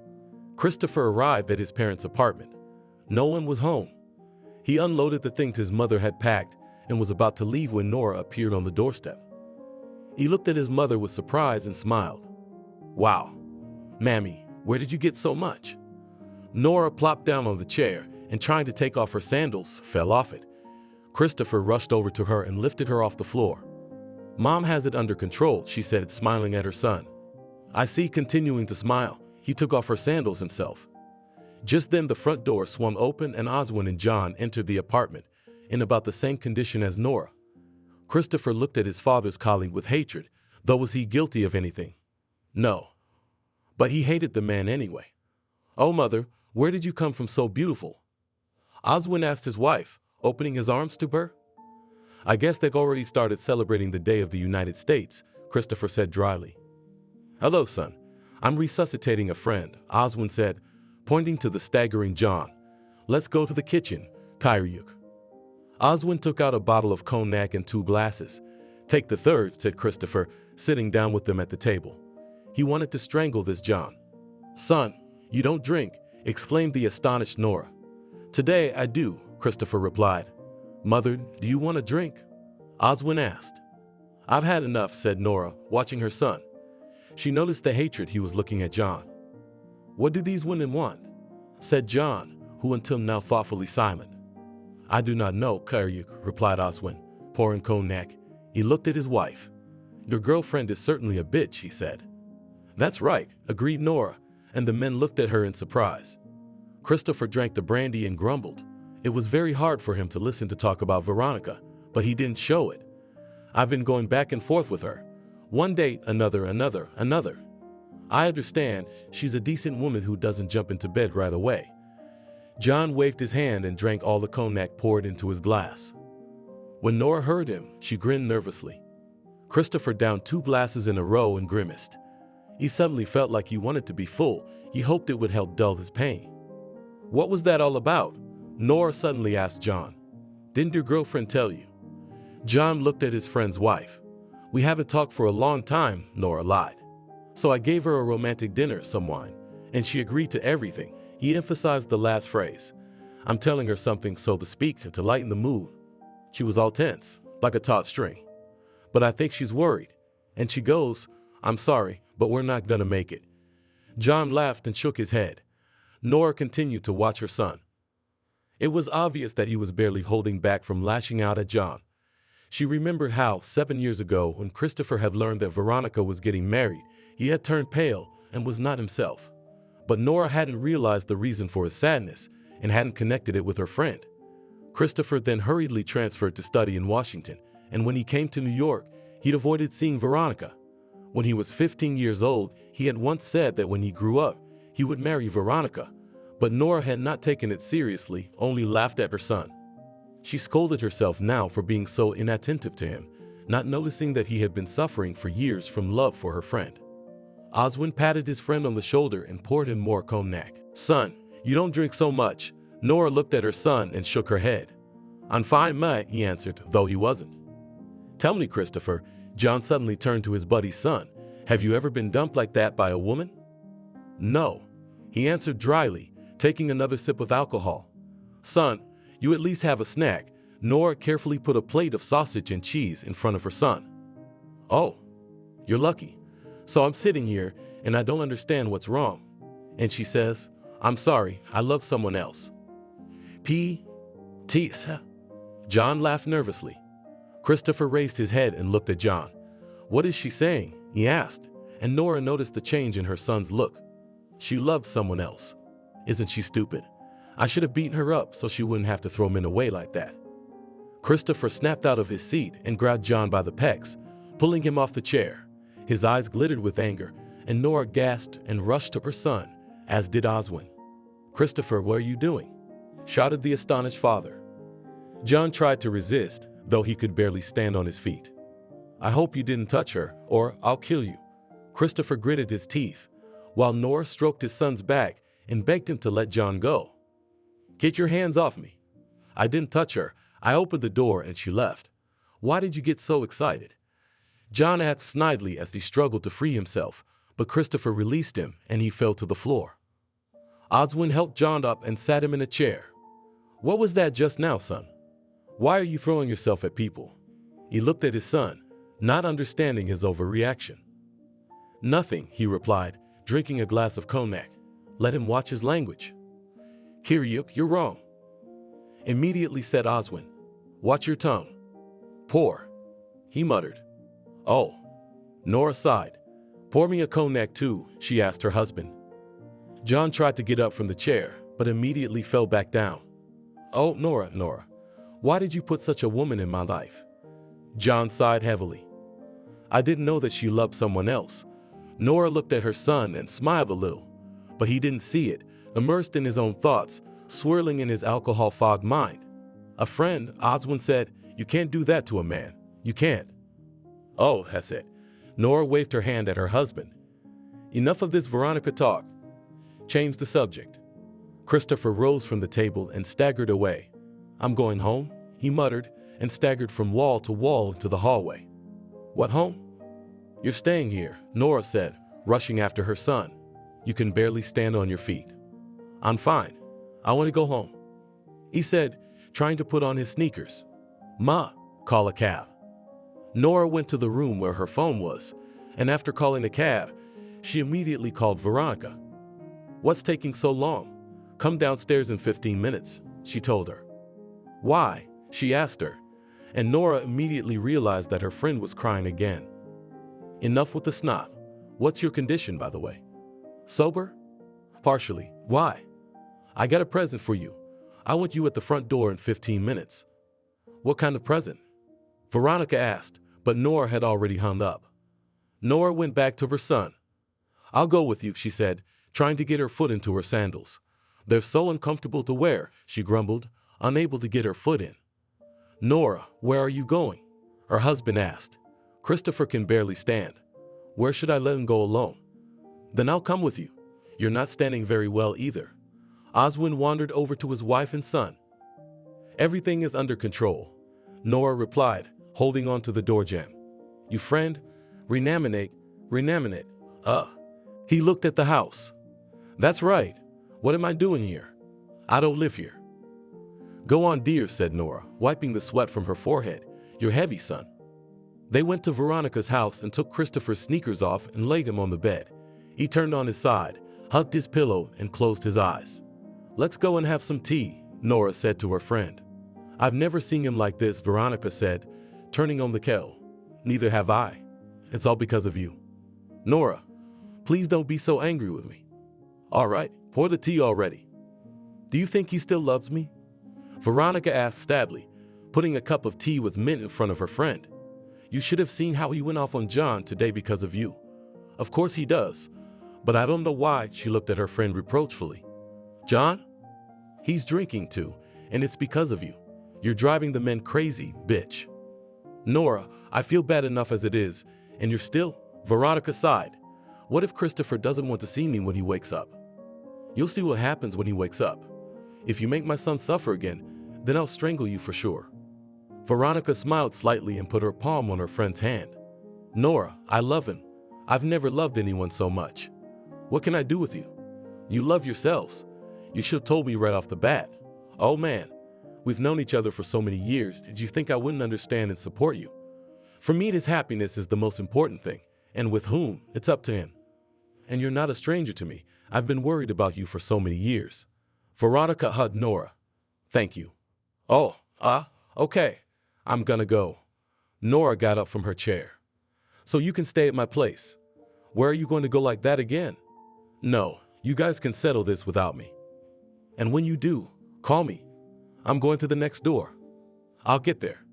Christopher arrived at his parents' apartment. No one was home. He unloaded the things his mother had packed and was about to leave when Nora appeared on the doorstep. He looked at his mother with surprise and smiled. Wow, Mammy, where did you get so much? Nora plopped down on the chair and, trying to take off her sandals, fell off it. Christopher rushed over to her and lifted her off the floor. Mom has it under control, she said, smiling at her son. I see. Continuing to smile, he took off her sandals himself. Just then the front door swung open and Oswin and John entered the apartment, in about the same condition as Nora. Christopher looked at his father's colleague with hatred, though was he guilty of anything? No. But he hated the man anyway. Oh, mother, where did you come from so beautiful? Oswin asked his wife, opening his arms to her. I guess they've already started celebrating the Day of the United States, Christopher said dryly. Hello, son. I'm resuscitating a friend, Oswin said, pointing to the staggering John. Let's go to the kitchen, Kyryuk. Oswin took out a bottle of cognac and 2 glasses. Take the third, said Christopher, sitting down with them at the table. He wanted to strangle this John. Son, you don't drink, exclaimed the astonished Nora. Today I do, Christopher replied. Mother, do you want a drink? Oswin asked. I've had enough, said Nora, watching her son. She noticed the hatred he was looking at John. What do these women want? Said John, who until now thoughtfully silent. I do not know, Kyryuk, replied Oswin, pouring cognac. He looked at his wife. Your girlfriend is certainly a bitch, he said. That's right, agreed Nora, and the men looked at her in surprise. Christopher drank the brandy and grumbled. It was very hard for him to listen to talk about Veronica, but he didn't show it. I've been going back and forth with her. One date, another. I understand she's a decent woman who doesn't jump into bed right away. John waved his hand and drank all the cognac poured into his glass. When Nora heard him, she grinned nervously. Christopher downed 2 glasses in a row and grimaced. He suddenly felt like he wanted to be full. He hoped it would help dull his pain. What was that all about? Nora suddenly asked John. Didn't your girlfriend tell you? John looked at his friend's wife. We haven't talked for a long time, Nora lied. So I gave her a romantic dinner, some wine, and she agreed to everything. He emphasized the last phrase. I'm telling her something, so to speak, to lighten the mood. She was all tense, like a taut string. But I think she's worried. And she goes, I'm sorry, but we're not gonna make it. John laughed and shook his head. Nora continued to watch her son. It was obvious that he was barely holding back from lashing out at John. She remembered how, 7 years ago, when Christopher had learned that Veronica was getting married, he had turned pale and was not himself. But Nora hadn't realized the reason for his sadness and hadn't connected it with her friend. Christopher then hurriedly transferred to study in Washington, and when he came to New York, he'd avoided seeing Veronica. When he was 15 years old, he had once said that when he grew up, he would marry Veronica, but Nora had not taken it seriously, only laughed at her son. She scolded herself now for being so inattentive to him, not noticing that he had been suffering for years from love for her friend. Oswin patted his friend on the shoulder and poured him more cognac. Son, you don't drink so much. Nora looked at her son and shook her head. I'm fine, ma, he answered, though he wasn't. Tell me, Christopher, John suddenly turned to his buddy's son. Have you ever been dumped like that by a woman? No, he answered dryly, taking another sip of alcohol. Son, you at least have a snack. Nora carefully put a plate of sausage and cheese in front of her son. Oh, you're lucky. So I'm sitting here and I don't understand what's wrong. And she says, I'm sorry, I love someone else. P.T. John laughed nervously. Christopher raised his head and looked at John. What is she saying? He asked, and Nora noticed the change in her son's look. She loved someone else. Isn't she stupid? I should have beaten her up so she wouldn't have to throw men away like that. Christopher snapped out of his seat and grabbed John by the pecs, pulling him off the chair. His eyes glittered with anger, and Nora gasped and rushed to her son, as did Oswin. Christopher, what are you doing? Shouted the astonished father. John tried to resist, though he could barely stand on his feet. I hope you didn't touch her, or I'll kill you. Christopher gritted his teeth, while Nora stroked his son's back and begged him to let John go. Get your hands off me. I didn't touch her. I opened the door and she left. Why did you get so excited? John asked snidely as he struggled to free himself, but Christopher released him and he fell to the floor. Oswin helped John up and sat him in a chair. What was that just now, son? Why are you throwing yourself at people? He looked at his son, not understanding his overreaction. Nothing, he replied, drinking a glass of cognac. Let him watch his language. Kiryuk, you're wrong. Immediately said Oswin. Watch your tongue. Pour. He muttered. Oh. Nora sighed. Pour me a cognac too, she asked her husband. John tried to get up from the chair, but immediately fell back down. Oh, Nora, why did you put such a woman in my life? John sighed heavily. I didn't know that she loved someone else. Nora looked at her son and smiled a little, but he didn't see it, immersed in his own thoughts, swirling in his alcohol-fogged mind. A friend, Oswin said, you can't do that to a man. You can't. Oh, that's it. Nora waved her hand at her husband. Enough of this Veronica talk. Change the subject. Christopher rose from the table and staggered away. I'm going home, he muttered, and staggered from wall to wall into the hallway. What, home? You're staying here, Nora said, rushing after her son. You can barely stand on your feet. I'm fine. I want to go home, he said, trying to put on his sneakers. Ma, call a cab. Nora went to the room where her phone was, and after calling a cab, she immediately called Veronica. What's taking so long? Come downstairs in 15 minutes, she told her. Why? She asked her, and Nora immediately realized that her friend was crying again. Enough with the snot. What's your condition, by the way? Sober? Partially. Why? I got a present for you. I want you at the front door in 15 minutes. What kind of present? Veronica asked, but Nora had already hung up. Nora went back to her son. "I'll go with you," she said, trying to get her foot into her sandals. "They're so uncomfortable to wear," she grumbled, unable to get her foot in. "Nora, where are you going?" her husband asked. "Christopher can barely stand. Where should I let him go alone?" "Then I'll come with you. You're not standing very well either." Oswin wandered over to his wife and son. "Everything is under control," Nora replied, holding on to the door jamb. "You friend? Renaminate. He looked at the house. "That's right. What am I doing here? I don't live here." "Go on, dear," said Nora, wiping the sweat from her forehead. "You're heavy, son." They went to Veronica's house and took Christopher's sneakers off and laid him on the bed. He turned on his side, hugged his pillow, and closed his eyes. "Let's go and have some tea," Nora said to her friend. "I've never seen him like this," Veronica said, turning on the kettle. "Neither have I. It's all because of you." "Nora, please don't be so angry with me." "All right, pour the tea already." "Do you think he still loves me?" Veronica asked stably, putting a cup of tea with mint in front of her friend. "You should have seen how he went off on John today because of you." "Of course he does, but I don't know why," she looked at her friend reproachfully. "John? He's drinking too, and it's because of you. You're driving the men crazy, bitch." "Nora, I feel bad enough as it is, and you're still—" Veronica sighed. "What if Christopher doesn't want to see me when he wakes up?" "You'll see what happens when he wakes up. If you make my son suffer again, then I'll strangle you for sure." Veronica smiled slightly and put her palm on her friend's hand. "Nora, I love him. I've never loved anyone so much. What can I do with you? You love yourselves. You should have told me right off the bat. Oh man, we've known each other for so many years. Did you think I wouldn't understand and support you? For me, his happiness is the most important thing, and with whom, it's up to him. And you're not a stranger to me. I've been worried about you for so many years." Veronica hugged Nora. "Thank you." "Oh, okay. I'm gonna go." Nora got up from her chair. "So you can stay at my place. Where are you going to go like that again?" "No, you guys can settle this without me. And when you do, call me. I'm going to the next door." "I'll get there."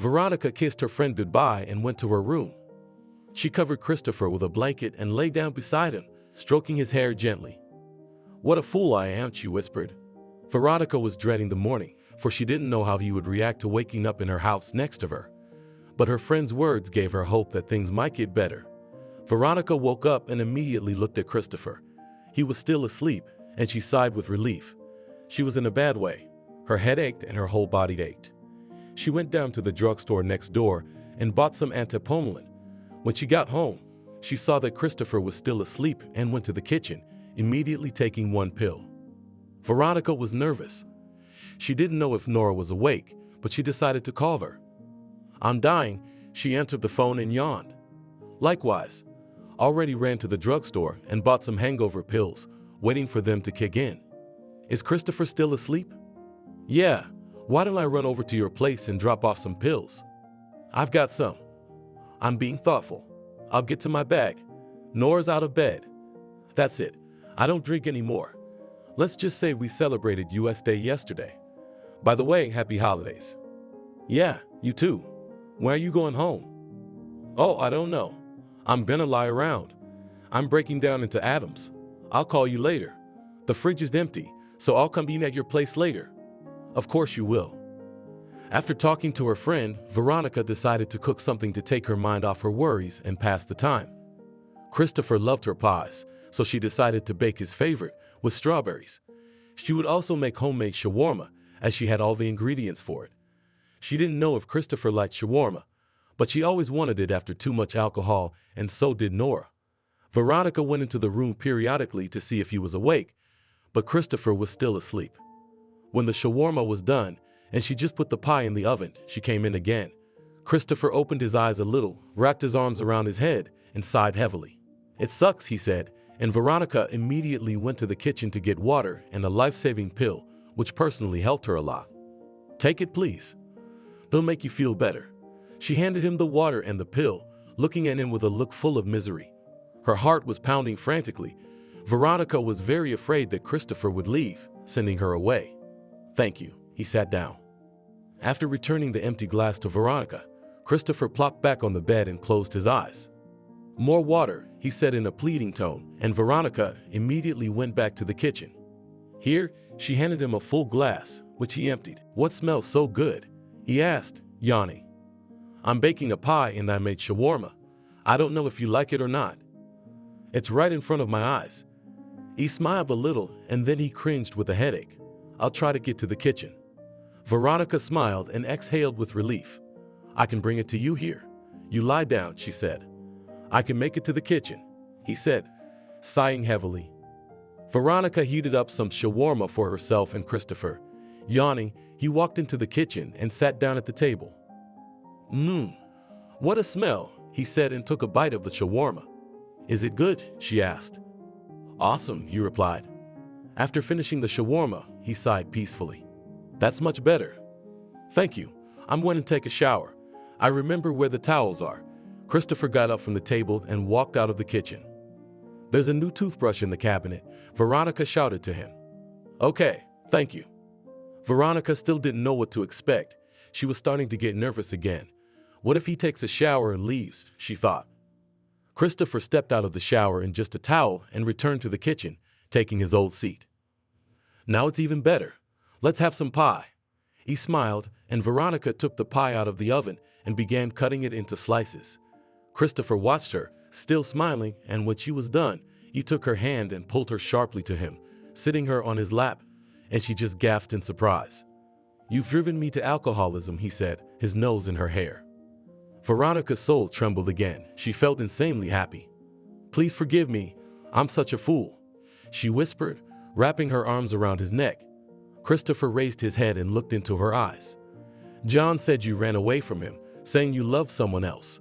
Veronica kissed her friend goodbye and went to her room. She covered Christopher with a blanket and lay down beside him, stroking his hair gently. "What a fool I am," she whispered. Veronica was dreading the morning, for she didn't know how he would react to waking up in her house next to her. But her friend's words gave her hope that things might get better. Veronica woke up and immediately looked at Christopher. He was still asleep, and she sighed with relief. She was in a bad way. Her head ached and her whole body ached. She went down to the drugstore next door and bought some antipomolin. When she got home, she saw that Christopher was still asleep and went to the kitchen, immediately taking one pill. Veronica was nervous. She didn't know if Nora was awake, but she decided to call her. "I'm dying," she answered the phone and yawned. Likewise, already ran to the drugstore and bought some hangover pills, waiting for them to kick in. "Is Christopher still asleep?" "Yeah. Why don't I run over to your place and drop off some pills?" "I've got some." "I'm being thoughtful. I'll get to my bag." Nora's out of bed. "That's it. I don't drink anymore. Let's just say we celebrated US Day yesterday. By the way, happy holidays." "Yeah, you too. When are you going home?" "Oh, I don't know. I'm gonna lie around. I'm breaking down into atoms. I'll call you later. The fridge is empty, so I'll come eat at your place later." "Of course you will." After talking to her friend, Veronica decided to cook something to take her mind off her worries and pass the time. Christopher loved her pies, so she decided to bake his favorite, with strawberries. She would also make homemade shawarma, as she had all the ingredients for it. She didn't know if Christopher liked shawarma, but she always wanted it after too much alcohol, and so did Nora. Veronica went into the room periodically to see if he was awake, but Christopher was still asleep. When the shawarma was done, and she just put the pie in the oven, she came in again. Christopher opened his eyes a little, wrapped his arms around his head, and sighed heavily. "It sucks," he said, and Veronica immediately went to the kitchen to get water and a life-saving pill, which personally helped her a lot. "Take it, please. They'll make you feel better." She handed him the water and the pill, looking at him with a look full of misery. Her heart was pounding frantically. Veronica was very afraid that Christopher would leave, sending her away. "Thank you." He sat down. After returning the empty glass to Veronica, Christopher plopped back on the bed and closed his eyes. "More water," he said in a pleading tone, and Veronica immediately went back to the kitchen. Here, she handed him a full glass, which he emptied. "What smells so good?" he asked, yawning. "I'm baking a pie and I made shawarma. I don't know if you like it or not. It's right in front of my eyes." He smiled a little and then he cringed with a headache. "I'll try to get to the kitchen." Veronica smiled and exhaled with relief. "I can bring it to you here. You lie down," she said. "I can make it to the kitchen," he said, sighing heavily. Veronica heated up some shawarma for herself and Christopher. Yawning, he walked into the kitchen and sat down at the table. What a smell," he said and took a bite of the shawarma. "Is it good?" she asked. "Awesome," he replied. After finishing the shawarma, he sighed peacefully. "That's much better. Thank you. I'm going to take a shower. I remember where the towels are." Christopher got up from the table and walked out of the kitchen. "There's a new toothbrush in the cabinet," Veronica shouted to him. "Okay, thank you." Veronica still didn't know what to expect. She was starting to get nervous again. What if he takes a shower and leaves, she thought. Christopher stepped out of the shower in just a towel and returned to the kitchen, taking his old seat. "Now it's even better. Let's have some pie." He smiled, and Veronica took the pie out of the oven and began cutting it into slices. Christopher watched her, still smiling, and when she was done, he took her hand and pulled her sharply to him, sitting her on his lap, and she just gasped in surprise. "You've driven me to alcoholism," he said, his nose in her hair. Veronica's soul trembled again. She felt insanely happy. "Please forgive me. I'm such a fool," she whispered, wrapping her arms around his neck. Christopher raised his head and looked into her eyes. "John said you ran away from him, saying you loved someone else."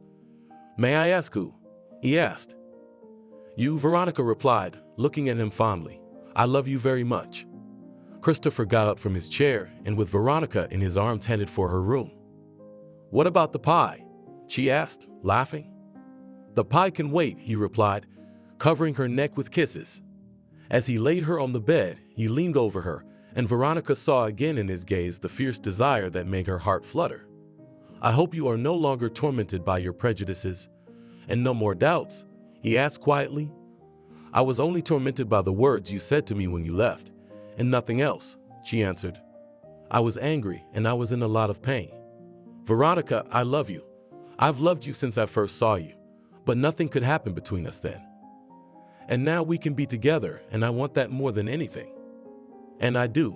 "May I ask who?" he asked. "You," Veronica replied, looking at him fondly. "I love you very much." Christopher got up from his chair and with Veronica in his arms headed for her room. "What about the pie?" she asked, laughing. "The pie can wait," he replied, covering her neck with kisses. As he laid her on the bed, he leaned over her, and Veronica saw again in his gaze the fierce desire that made her heart flutter. "I hope you are no longer tormented by your prejudices, and no more doubts," he asked quietly. "I was only tormented by the words you said to me when you left, and nothing else," she answered. "I was angry and I was in a lot of pain. Veronica, I love you. I've loved you since I first saw you, but nothing could happen between us then. And now we can be together, and I want that more than anything. And I do.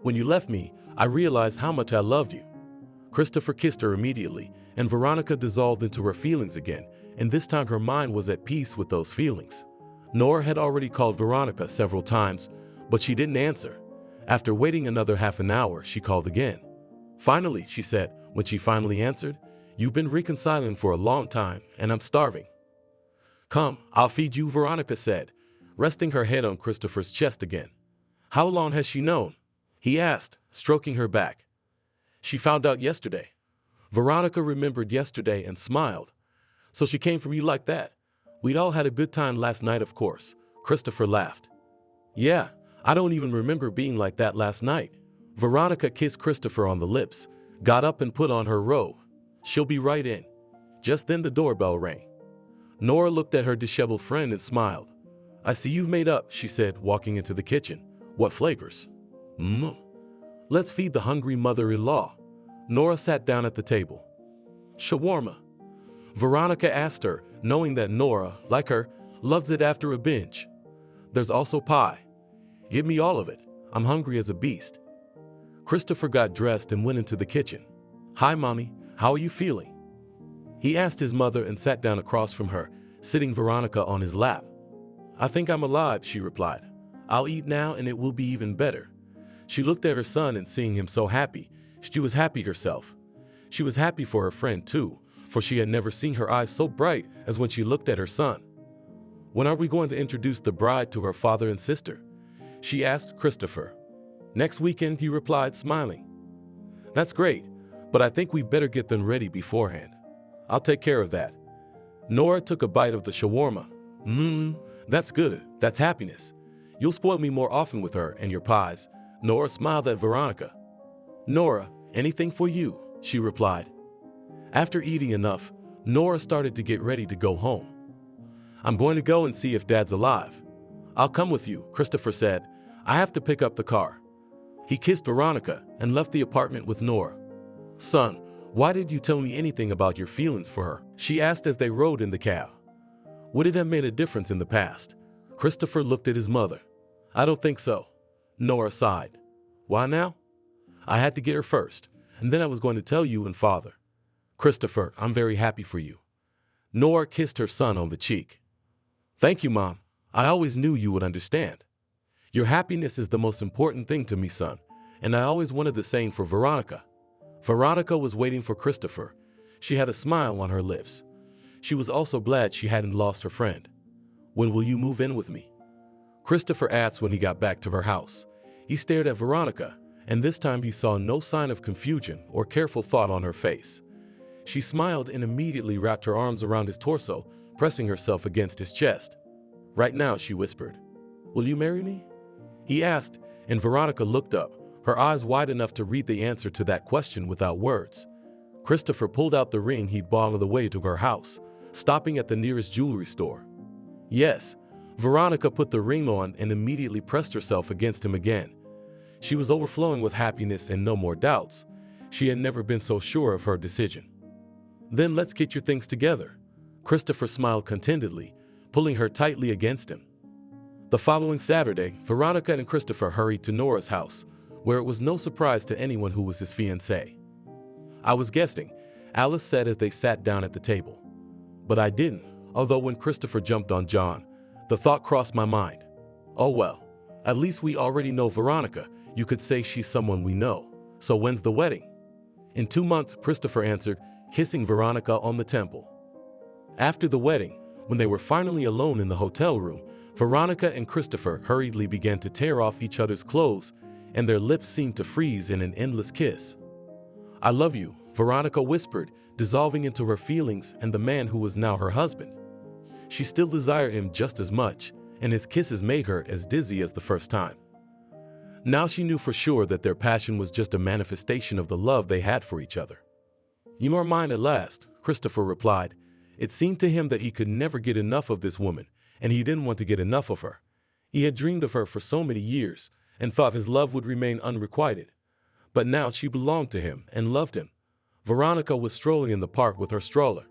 When you left me, I realized how much I loved you." Christopher kissed her immediately, and Veronica dissolved into her feelings again, and this time her mind was at peace with those feelings. Nora had already called Veronica several times, but she didn't answer. After waiting another half an hour, she called again. "Finally," she said, when she finally answered, "You've been reconciling for a long time, and I'm starving." "Come, I'll feed you," Veronica said, resting her head on Christopher's chest again. "How long has she known?" he asked, stroking her back. "She found out yesterday." Veronica remembered yesterday and smiled. "So she came from you like that? We'd all had a good time last night, of course." Christopher laughed. "Yeah, I don't even remember being like that last night." Veronica kissed Christopher on the lips, got up and put on her robe. "She'll be right in." Just then the doorbell rang. Nora looked at her disheveled friend and smiled. "I see you've made up," she said, walking into the kitchen. "What flavors?" "Let's feed the hungry mother-in-law." Nora sat down at the table. "Shawarma?" Veronica asked her, knowing that Nora, like her, loves it after a binge. "There's also pie." "Give me all of it. I'm hungry as a beast." Christopher got dressed and went into the kitchen. "Hi, Mommy. How are you feeling?" He asked his mother and sat down across from her, sitting Veronica on his lap. "I think I'm alive," she replied. "I'll eat now and it will be even better." She looked at her son and seeing him so happy, she was happy herself. She was happy for her friend too, for she had never seen her eyes so bright as when she looked at her son. "When are we going to introduce the bride to her father and sister?" she asked Christopher. "Next weekend," he replied, smiling. "That's great, but I think we better get them ready beforehand." "I'll take care of that." Nora took a bite of the shawarma. That's good. That's happiness. You'll spoil me more often with her and your pies." Nora smiled at Veronica. "Nora, anything for you," she replied. After eating enough, Nora started to get ready to go home. "I'm going to go and see if Dad's alive." "I'll come with you," Christopher said. "I have to pick up the car." He kissed Veronica and left the apartment with Nora. "Son, why did you tell me anything about your feelings for her?" she asked as they rode in the cab. "Would it have made a difference in the past?" Christopher looked at his mother. "I don't think so." Nora sighed. "Why now?" "I had to get her first, and then I was going to tell you and Father." "Christopher, I'm very happy for you." Nora kissed her son on the cheek. "Thank you, Mom. I always knew you would understand. Your happiness is the most important thing to me, son, and I always wanted the same for Veronica." Veronica was waiting for Christopher. She had a smile on her lips. She was also glad she hadn't lost her friend. "When will you move in with me?" Christopher asked when he got back to her house. He stared at Veronica, and this time he saw no sign of confusion or careful thought on her face. She smiled and immediately wrapped her arms around his torso, pressing herself against his chest. "Right now," she whispered. "Will you marry me?" he asked, and Veronica looked up, her eyes wide enough to read the answer to that question without words. Christopher pulled out the ring he bought on the way to her house, stopping at the nearest jewelry store. "Yes." Veronica put the ring on and immediately pressed herself against him again. She was overflowing with happiness and no more doubts. She had never been so sure of her decision. "Then let's get your things together." Christopher smiled contentedly, pulling her tightly against him. The following Saturday, Veronica and Christopher hurried to Nora's house, where it was no surprise to anyone who was his fiancée. "I was guessing," Alice said as they sat down at the table. "But I didn't," although when Christopher jumped on John, the thought crossed my mind. "Oh well, at least we already know Veronica. You could say she's someone we know. So when's the wedding?" "In 2 months," Christopher answered, kissing Veronica on the temple. After the wedding, when they were finally alone in the hotel room, Veronica and Christopher hurriedly began to tear off each other's clothes, and their lips seemed to freeze in an endless kiss. "I love you," Veronica whispered, dissolving into her feelings and the man who was now her husband. She still desired him just as much, and his kisses made her as dizzy as the first time. Now she knew for sure that their passion was just a manifestation of the love they had for each other. "You are mine at last," Christopher replied. It seemed to him that he could never get enough of this woman, and he didn't want to get enough of her. He had dreamed of her for so many years and thought his love would remain unrequited. But now she belonged to him and loved him. Veronica was strolling in the park with her stroller.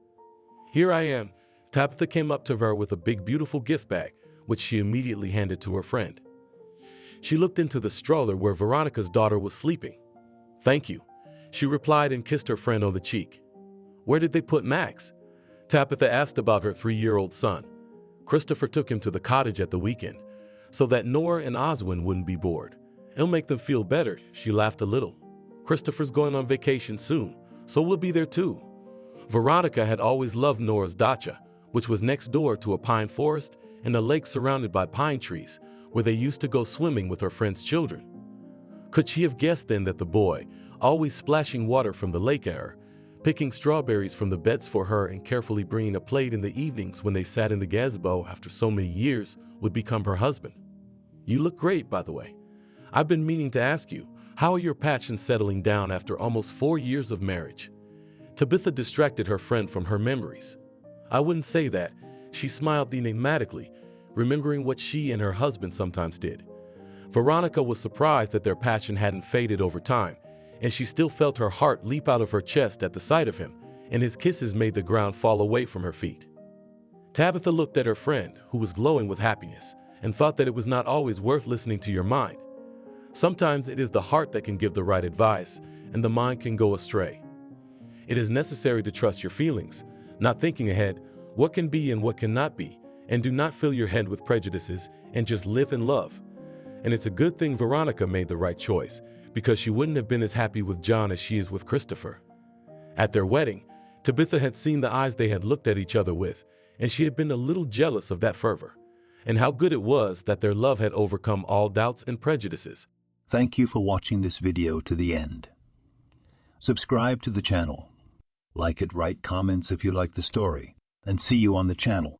"Here I am." Tabitha came up to her with a big, beautiful gift bag, which she immediately handed to her friend. She looked into the stroller where Veronica's daughter was sleeping. "Thank you," she replied and kissed her friend on the cheek. "Where did they put Max?" Tabitha asked about her 3-year-old son. Christopher took him to the cottage at the weekend, so that Nora and Oswin wouldn't be bored. "It'll make them feel better," she laughed a little. "Christopher's going on vacation soon, so we'll be there too." Veronica had always loved Nora's dacha, which was next door to a pine forest and a lake surrounded by pine trees, where they used to go swimming with her friends' children. Could she have guessed then that the boy, always splashing water from the lake at her, picking strawberries from the beds for her and carefully bringing a plate in the evenings when they sat in the gazebo after so many years, would become her husband? "You look great, by the way. I've been meaning to ask you, how are your passions settling down after almost 4 years of marriage?" Tabitha distracted her friend from her memories. "I wouldn't say that." She smiled enigmatically, remembering what she and her husband sometimes did. Veronica was surprised that their passion hadn't faded over time, and she still felt her heart leap out of her chest at the sight of him, and his kisses made the ground fall away from her feet. Tabitha looked at her friend, who was glowing with happiness, and thought that it was not always worth listening to your mind. Sometimes it is the heart that can give the right advice, and the mind can go astray. It is necessary to trust your feelings, not thinking ahead, what can be and what cannot be, and do not fill your head with prejudices, and just live in love. And it's a good thing Veronica made the right choice, because she wouldn't have been as happy with John as she is with Christopher. At their wedding, Tabitha had seen the eyes they had looked at each other with, and she had been a little jealous of that fervor, and how good it was that their love had overcome all doubts and prejudices. Thank you for watching this video to the end. Subscribe to the channel. Like it, write comments if you like the story, and see you on the channel.